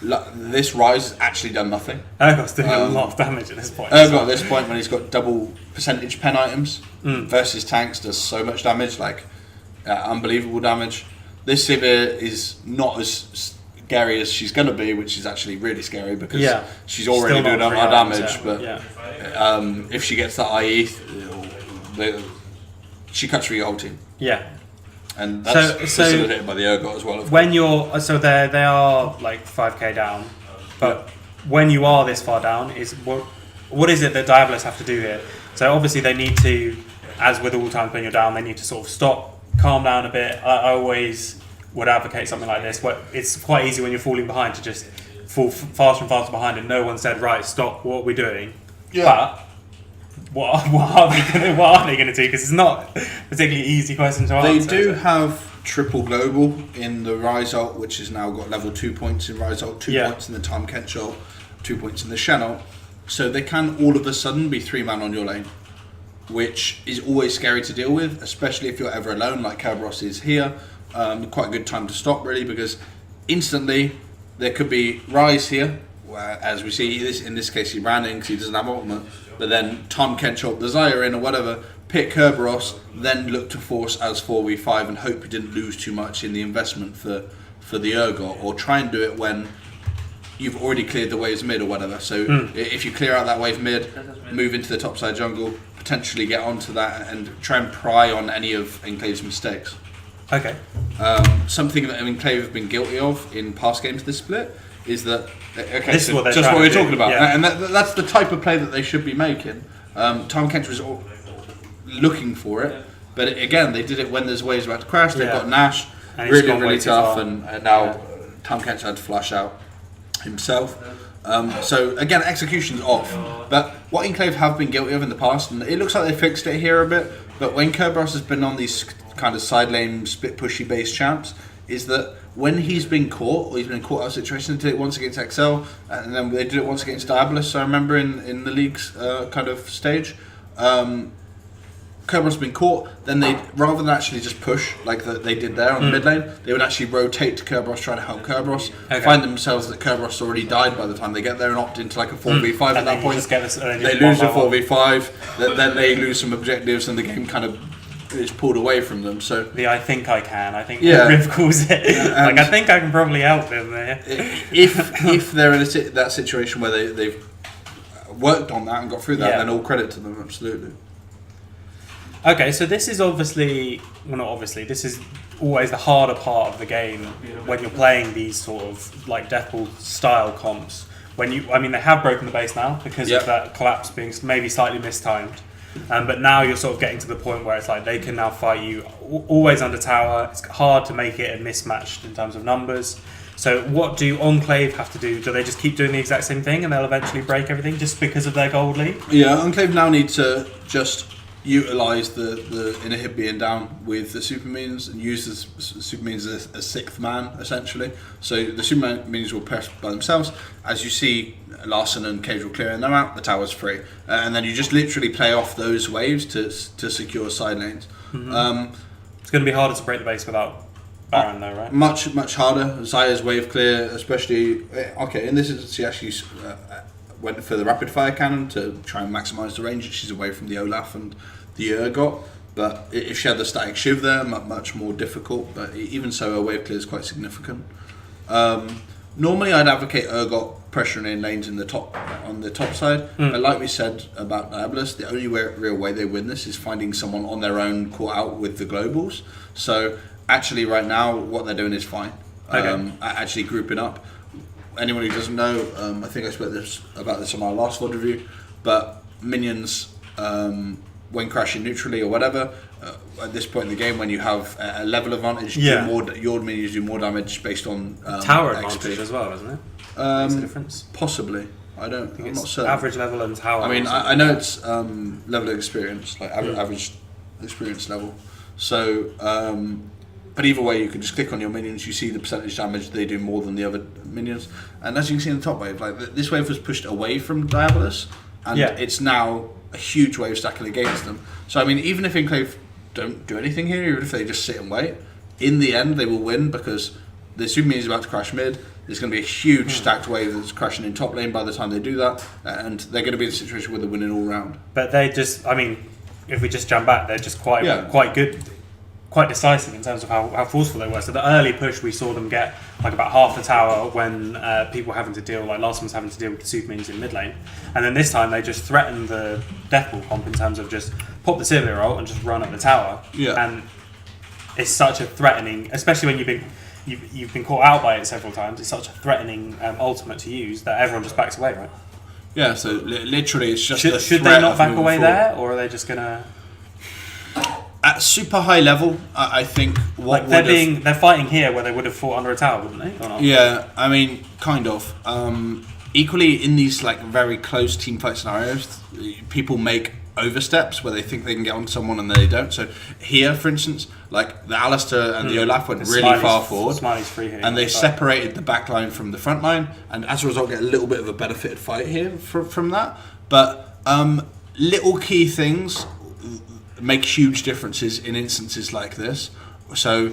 This Ryze has actually done nothing. Urgot's doing a lot of damage at this point. Urgot at this point, when he's got double percentage pen items versus tanks, does so much damage, like unbelievable damage. This Sivir is not as scary as she's going to be, which is actually really scary, because she's already doing a lot of damage. But if she gets that IE, she cuts through your whole team. Yeah. And that's facilitated by the Urgot as well. When you're they are like 5k down, but when you are this far down, is what is it that Diabolus have to do here? So obviously they need to, as with all times when you're down, they need to sort of stop, calm down a bit. I always would advocate something like this, where it's quite easy when you're falling behind to just fall faster and faster behind, and no one said, right, stop, what are we doing? Yeah. But what are they going to do? Because it's not a particularly easy question to answer. They do have triple global in the Ryze ult, which has now got level 2 points in Ryze ult, 2 points in the Time Kench ult, 2 points in the Shen ult. So they can all of a sudden be 3-man on your lane, which is always scary to deal with, especially if you're ever alone, like Kerberos is here. Quite a good time to stop, really, because instantly there could be Ryze here, where, as we see in this case, he ran in because he doesn't have ultimate. But then Tom Kench ult the Xayah in or whatever, pick Kerberos, then look to force as 4v5 and hope he didn't lose too much in the investment for the Urgot, or try and do it when you've already cleared the waves mid or whatever. So if you clear out that wave mid, move into the topside jungle, potentially get onto that and try and pry on any of Enclave's mistakes. Okay. Something that Enclave have been guilty of in past games this split is that, okay, this is what just what we're talking about, yeah. and that's the type of play that they should be making. Tom Kench was looking for it. But again, they did it when there's waves about to crash. They've got Nash, and he's gone really way too tough, far. and now Tom Kent had to flush out himself. So again, execution's off. But what Enclave have been guilty of in the past, and it looks like they fixed it here a bit, but when Kerberos has been on these kind of side lane, split pushy based champs, is that when he's been caught, or he's been caught out of situation, they did it once against XL, and then they did it once against Diabolus, I remember in the league's kind of stage. Kerberos has been caught, then they, rather than actually just push like they did there on the mid lane, they would actually rotate to Kerberos, try to help Kerberos, find themselves that Kerberos already died by the time they get there and opt into like a 4v5 at that point. They lose a 4v5, then they lose some objectives and the game kind of is pulled away from them. So I think Riv calls it. Like I think I can probably help them there. If they're in that situation where they've worked on that and got through that, then all credit to them, absolutely. Okay, so this is obviously, well not obviously, this is always the harder part of the game when you're playing these sort of like Deathball style comps. When they have broken the base now because of that collapse being maybe slightly mistimed. But now you're sort of getting to the point where it's like they can now fight you always under tower. It's hard to make it a mismatched in terms of numbers. So what do Enclave have to do? Do they just keep doing the exact same thing and they'll eventually break everything just because of their gold lead? Yeah, Enclave now need to just utilise the inhib being down with the super minions and use the super minions as a sixth man essentially. So the super minions will press by themselves. As you see, Larson and Cage will clearing them out. The tower's free, and then you just literally play off those waves to secure side lanes. Mm-hmm. It's going to be harder to break the base without Baron, though, right? Much harder. Zaya's wave clear, especially. Okay, in this instance, she actually went for the rapid fire cannon to try and maximise the range. She's away from the Olaf and the Urgot, but if she had the static Shiv there, much more difficult. But even so, her wave clear is quite significant. Normally, I'd advocate Urgot pressuring in lanes on the top side, but like we said about Diabolus, the only real way they win this is finding someone on their own caught out with the globals. So actually, right now, what they're doing is fine. Actually grouping up. Anyone who doesn't know, I think I spoke about this on our last VoD review, but minions, when crashing neutrally or whatever, at this point in the game, when you have a level advantage, your minions do more damage based on tower XP. advantage as well, isn't it? Makes a difference. Possibly. I'm not certain. Average level and tower. I mean, I know it's level of experience, like average experience level. So, but either way, you can just click on your minions. You see the percentage damage they do more than the other minions, and as you can see in the top wave, like this wave was pushed away from Diabolus, and it's now a huge wave stacking against them. So I mean, even if Enclave don't do anything here, even if they just sit and wait, in the end they will win because the super minion is about to crash mid. There's going to be a huge stacked wave that's crashing in top lane by the time they do that, and they're going to be in a situation where they're winning all round. But they just, I mean, if we just jump back, they're just quite good, quite decisive in terms of how forceful they were. So the early push, we saw them get like about half the tower when people having to deal, like last one was having to deal with the super minions in mid lane. And then this time they just threatened the Deathball comp in terms of just pop the Sylvia ult and just run at the tower. Yeah. And it's such a threatening, especially when you've been caught out by it several times, it's such a threatening ultimate to use that everyone just backs away, right? Yeah, so literally it's just should they not back away there, or are they just going to... At super high level, I think they're fighting here where they would have fought under a tower, wouldn't they? Or not? Yeah, I mean, kind of. Equally, in these like very close team fight scenarios, people make oversteps where they think they can get on someone and they don't. So here, for instance, like the Alistair and the Olaf went really far forward, Smiley's free here, and they separated the back line from the front line, and as a result, get a little bit of a benefited fight here from that. But little key things make huge differences in instances like this. So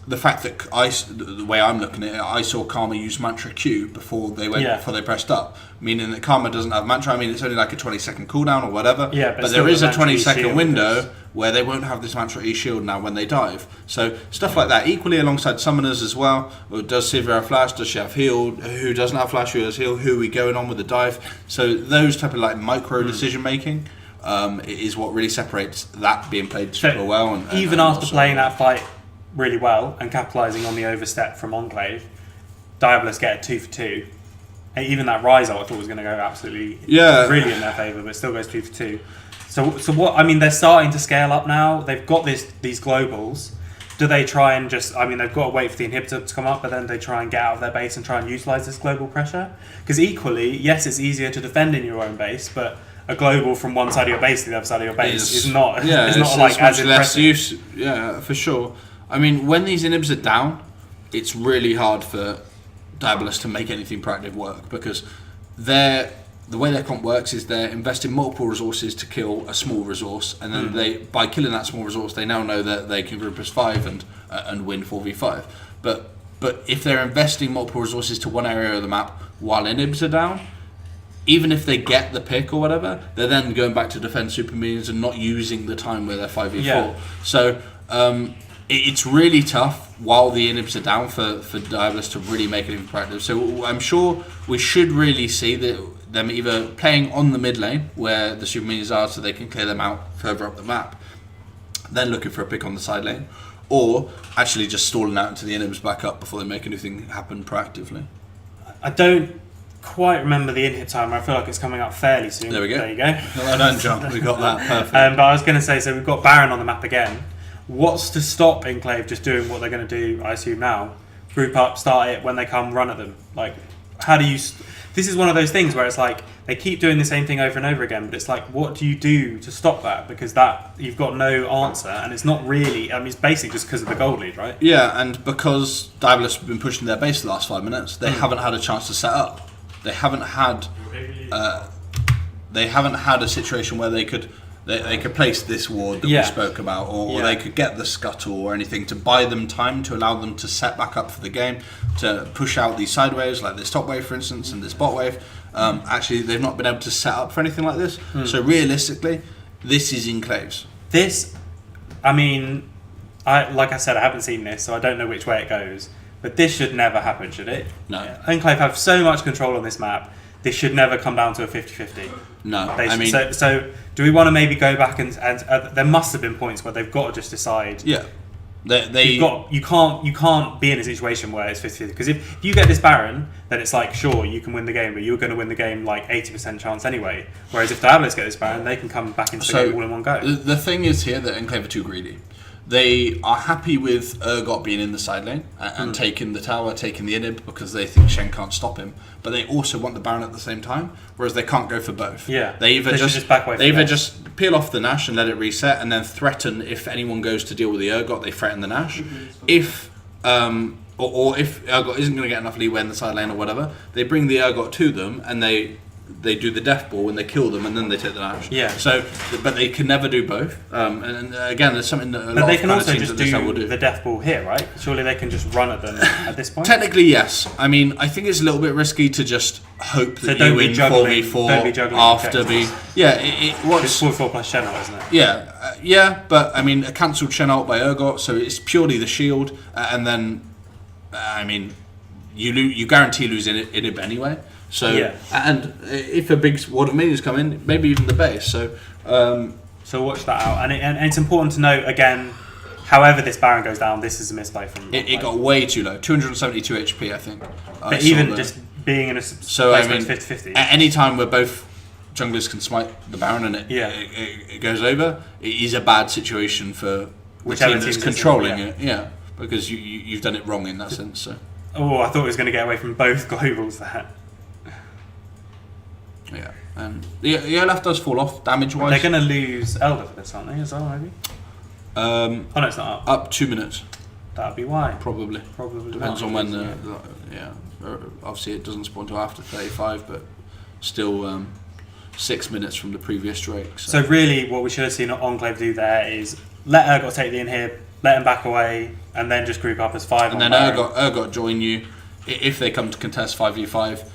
the fact that the way I'm looking at it, I saw Karma use Mantra Q before they pressed up, meaning that Karma doesn't have Mantra. I mean, it's only like a 20-second cooldown or whatever. Yeah, but there is a 20-second window where they won't have this Mantra E shield now when they dive. So stuff like that. Equally alongside summoners as well. Does Sylvia have flash? Does she have heal? Who doesn't have flash? Who has heal? Who are we going on with the dive? So those type of like micro decision making is what really separates that being played super well. And even after playing that fight really well and capitalising on the overstep from Enclave, Diabolus get a 2 for 2. And even that Rise ult I thought was going to go absolutely really in their favour, but still goes 2 for 2. So what? I mean, they're starting to scale up now. They've got these globals. Do they try and just? I mean, they've got to wait for the inhibitor to come up, but then they try and get out of their base and try and utilize this global pressure. Because equally, yes, it's easier to defend in your own base, but a global from one side of your base to the other side of your base is not. Yeah, it's not like as less impressive. use. Yeah, for sure. I mean, when these inhibs are down, it's really hard for diabolus to make anything proactive work because the way their comp works is they're investing multiple resources to kill a small resource, and then by killing that small resource, they now know that they can group as 5 and win 4v5. But if they're investing multiple resources to one area of the map while inhibs are down, even if they get the pick or whatever, they're then going back to defend super minions and not using the time where they're 5v4. Yeah. So it's really tough while the inhibs are down for diabolus to really make it proactive. So I'm sure we should really see them either playing on the mid lane where the super minions are so they can clear them out further up the map, then looking for a pick on the side lane, or actually just stalling out until the inhibs back up before they make anything happen proactively. I don't quite remember the inhib timer. I feel like it's coming up fairly soon. There we go. There you go. Well done, John. We got that perfect. But I was going to say, so we've got Baron on the map again. What's to stop Enclave just doing what they're going to do, I assume now? Group up, start it, when they come, run at them. Like, how do you... This is one of those things where it's like, they keep doing the same thing over and over again, but it's like, what do you do to stop that? Because that, you've got no answer, and it's not really... I mean, it's basically just because of the gold lead, right? Yeah, and because diabolus have been pushing their base the last 5 minutes, they haven't had a chance to set up. They haven't had a situation where they could place this ward that we spoke about, or they could get the scuttle or anything to buy them time to allow them to set back up for the game, to push out these side waves like this top wave, for instance, and this bot wave. Actually, they've not been able to set up for anything like this. So realistically, this is enclaves. This, I mean, like I said, I haven't seen this, so I don't know which way it goes. But this should never happen, should it? No. Enclave have so much control on this map. This should never come down to a 50-50. No, I mean... So do we want to maybe go back and there must have been points where they've got to just decide... Yeah. You can't be in a situation where it's 50-50. Because if you get this Baron, then it's like, sure, you can win the game, but you're going to win the game like 80% chance anyway. Whereas if diabolus get this Baron, they can come back into the game all in one go. The thing is here that Enclave are too greedy. They are happy with Urgot being in the side lane and taking the tower, taking the inhib, because they think Shen can't stop him. But they also want the Baron at the same time, whereas they can't go for both. Yeah, they either just back away. They either just peel off the Nash and let it reset, and then threaten if anyone goes to deal with the Urgot, they threaten the Nash. If or if Urgot isn't going to get enough leeway in the side lane or whatever, they bring the Urgot to them and they do the death ball and they kill them and then they take the Nash. Yeah. So, but they can never do both. And again, there's something that a lot But they of can also teams just at this level do do. the death ball here, right? Surely they can just run at them at this point. Technically, yes. I mean, I think it's a little bit risky to just hope that you win 4v4 after the... Yeah, it's 4v4 plus Shen ult, isn't it? Yeah, but I mean, a cancelled Shen ult by Urgot, so it's purely the shield, and then, I mean, you guarantee losing inhib anyway. So and if a big ward of minions come in, maybe even the base. So watch that out, and it's important to note again. However, this Baron goes down, this is a misplay from. It got way too low, 272 HP, I think. But even just being in a place where it's 50-50. At any time where both junglers can smite the Baron and it goes over, it is a bad situation for whichever team that's controlling it. Yeah, because you've done it wrong in that sense. So. Oh, I thought it was going to get away from both globals there. Yeah, and the Olaf does fall off damage-wise. They're going to lose Elder for this, aren't they, as well, maybe? Oh no, it's not up. Up 2 minutes. That'd be why. Probably depends on when obviously it doesn't spawn until after 35, but still 6 minutes from the previous Drake. So really, what we should have seen Enclave do there is let Urgot take the inhib, let him back away, and then just group up as 5. And then Urgot join you if they come to contest 5v5.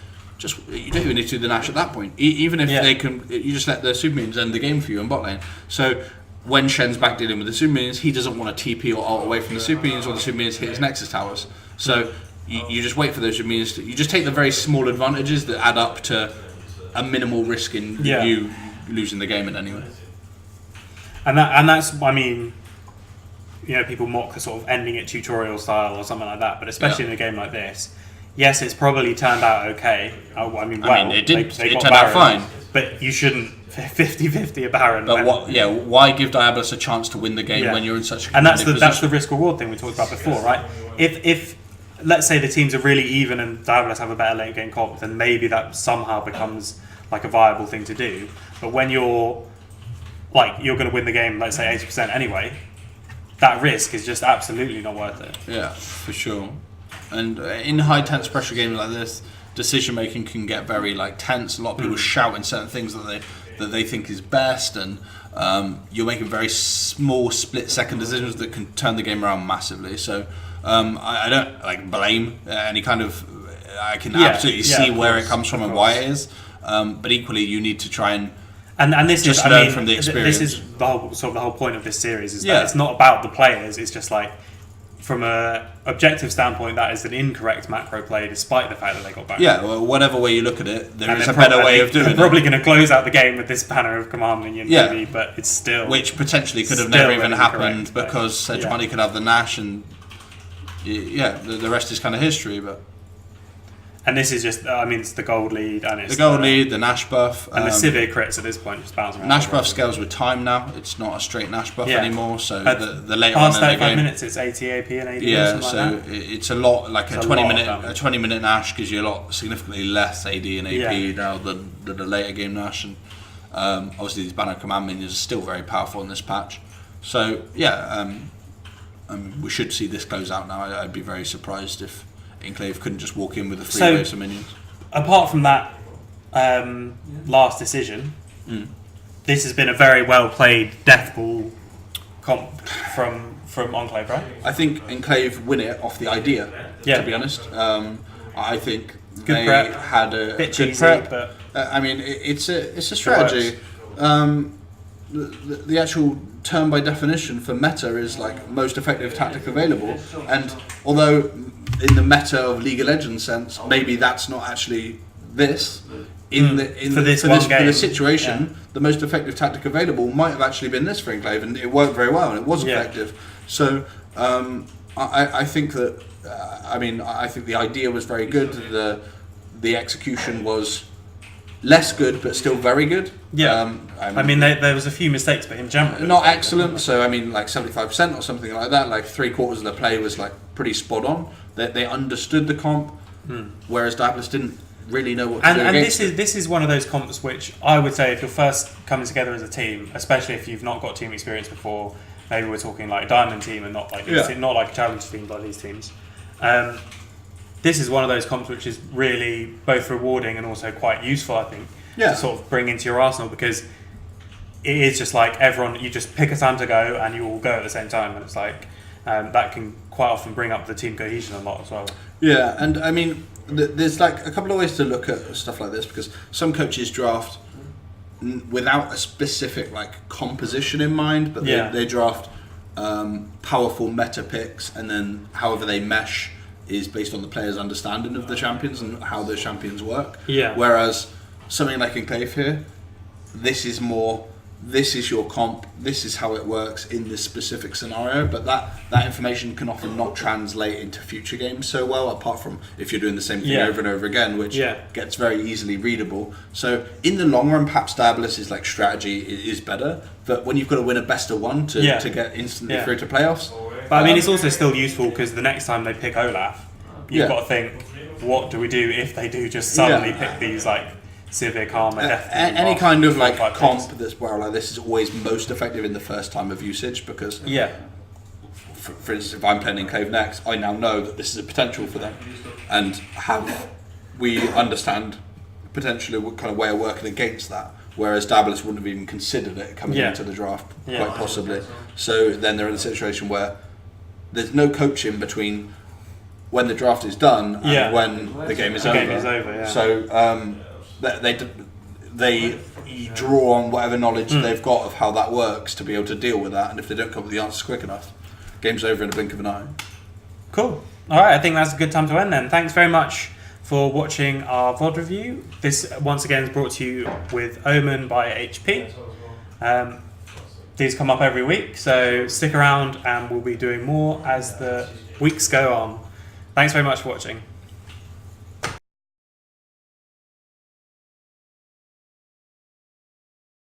You don't even need to do the Nash at that point. Even if they can, you just let the super minions end the game for you in bot lane. So when Shen's back dealing with the super minions, he doesn't want to TP or ult away from the super minions, or the super minions hit his Nexus towers. So you just wait for those super minions. You just take the very small advantages that add up to a minimal risk in you losing the game in any way. And that's, I mean, you know, people mock the sort of ending it tutorial style or something like that, but especially in a game like this. Yes, it's probably turned out okay. It turned out fine. But you shouldn't 50-50 a Baron. But why give Diabolus a chance to win the game when you're in such a and that's position? the risk reward thing we talked about before, right? If let's say the teams are really even and Diabolus have a better late game comp, then maybe that somehow becomes like a viable thing to do. But when you're going to win the game, let's say 80% anyway, that risk is just absolutely not worth it. Yeah, for sure. And in high tense pressure games like this, decision making can get very tense. A lot of people shouting certain things that they think is best, and you're making very small split second decisions that can turn the game around massively. So I don't blame any kind of. I can absolutely see where it comes from and why it is, but equally you need to try and this just is learn from the experience. This is the whole point of this series is that it's not about the players. It's just from a objective standpoint, that is an incorrect macro play, despite the fact that they got back. Yeah, well, whatever way you look at it, there is a better way of doing it. They're probably going to close out the game with this banner of Command Minion, maybe, but it's still... Which potentially could have never even happened because Sejuani could have the Nash, and the rest is kind of history, but... And this is just, it's the gold lead, and it's... The gold lead, the Nash buff... And the severe crits at this point just bounce around. Nash buff scales with time now. It's not a straight Nash buff anymore, so the later on in the game... Past 35 minutes, it's 80 AP and 80 Yeah, so like it's a lot, a 20-minute Nash gives you a lot, significantly less AD and AP now than the later game Nash, and obviously these banner command minions are still very powerful in this patch. So, we should see this close out now. I'd be very surprised if Enclave couldn't just walk in with a free base of minions. Apart from that last decision, this has been a very well played death ball comp from Enclave, right? I think Enclave win it off the idea, to be honest. I think they had a bit good cheesy, prep. But it's a strategy. The actual term by definition for meta is most effective tactic available, and although in the meta of League of Legends sense, maybe that's not actually this. For this situation, the most effective tactic available might have actually been this for Enclave, and it worked very well, and it was effective. So I think that I think the idea was very good. The execution was less good, but still very good. Yeah, there was a few mistakes, but in general, not excellent. So 75% or something like that. 3/4 of the play was pretty spot on. They understood the comp, whereas Diabolus didn't really know what to do. And this is one of those comps which I would say, if you're first coming together as a team, especially if you've not got team experience before, maybe we're talking like a diamond team and not like a challenge team like these teams. This is one of those comps which is really both rewarding and also quite useful, I think, to sort of bring into your arsenal, because it is just everyone, you just pick a time to go and you all go at the same time, and it's that can quite often bring up the team cohesion a lot as well. Yeah, and there's a couple of ways to look at stuff like this, because some coaches draft without a specific composition in mind, but they draft powerful meta picks, and then however they mesh is based on the player's understanding of the champions and how those champions work. Yeah. Whereas something like Enclave here, this is your comp, this is how it works in this specific scenario, but that information can often not translate into future games so well, apart from if you're doing the same thing over and over again, which gets very easily readable. So in the long run, perhaps Diabolus' strategy is better, but when you've got to win a best of one to get instantly through to playoffs. But it's also still useful, because the next time they pick Olaf, you've got to think, what do we do if they do just suddenly pick these severe karma, death? Any kind of comp that's this is always most effective in the first time of usage, because for instance, if I'm playing Enclave next, I now know that this is a potential for them, and we understand potentially what kind of way of working against that. Whereas Diabolus wouldn't have even considered it coming into the draft, quite possibly. So then they're in a situation where there's no coaching between when the draft is done and when the game is over. So they draw on whatever knowledge they've got of how that works to be able to deal with that, and if they don't come up with the answers quick enough, game's over in a blink of an eye. Cool. Alright, I think that's a good time to end then. Thanks very much for watching our VoD review. This once again is brought to you with Omen by HP. These come up every week, so stick around and we'll be doing more as the weeks go on. Thanks very much for watching.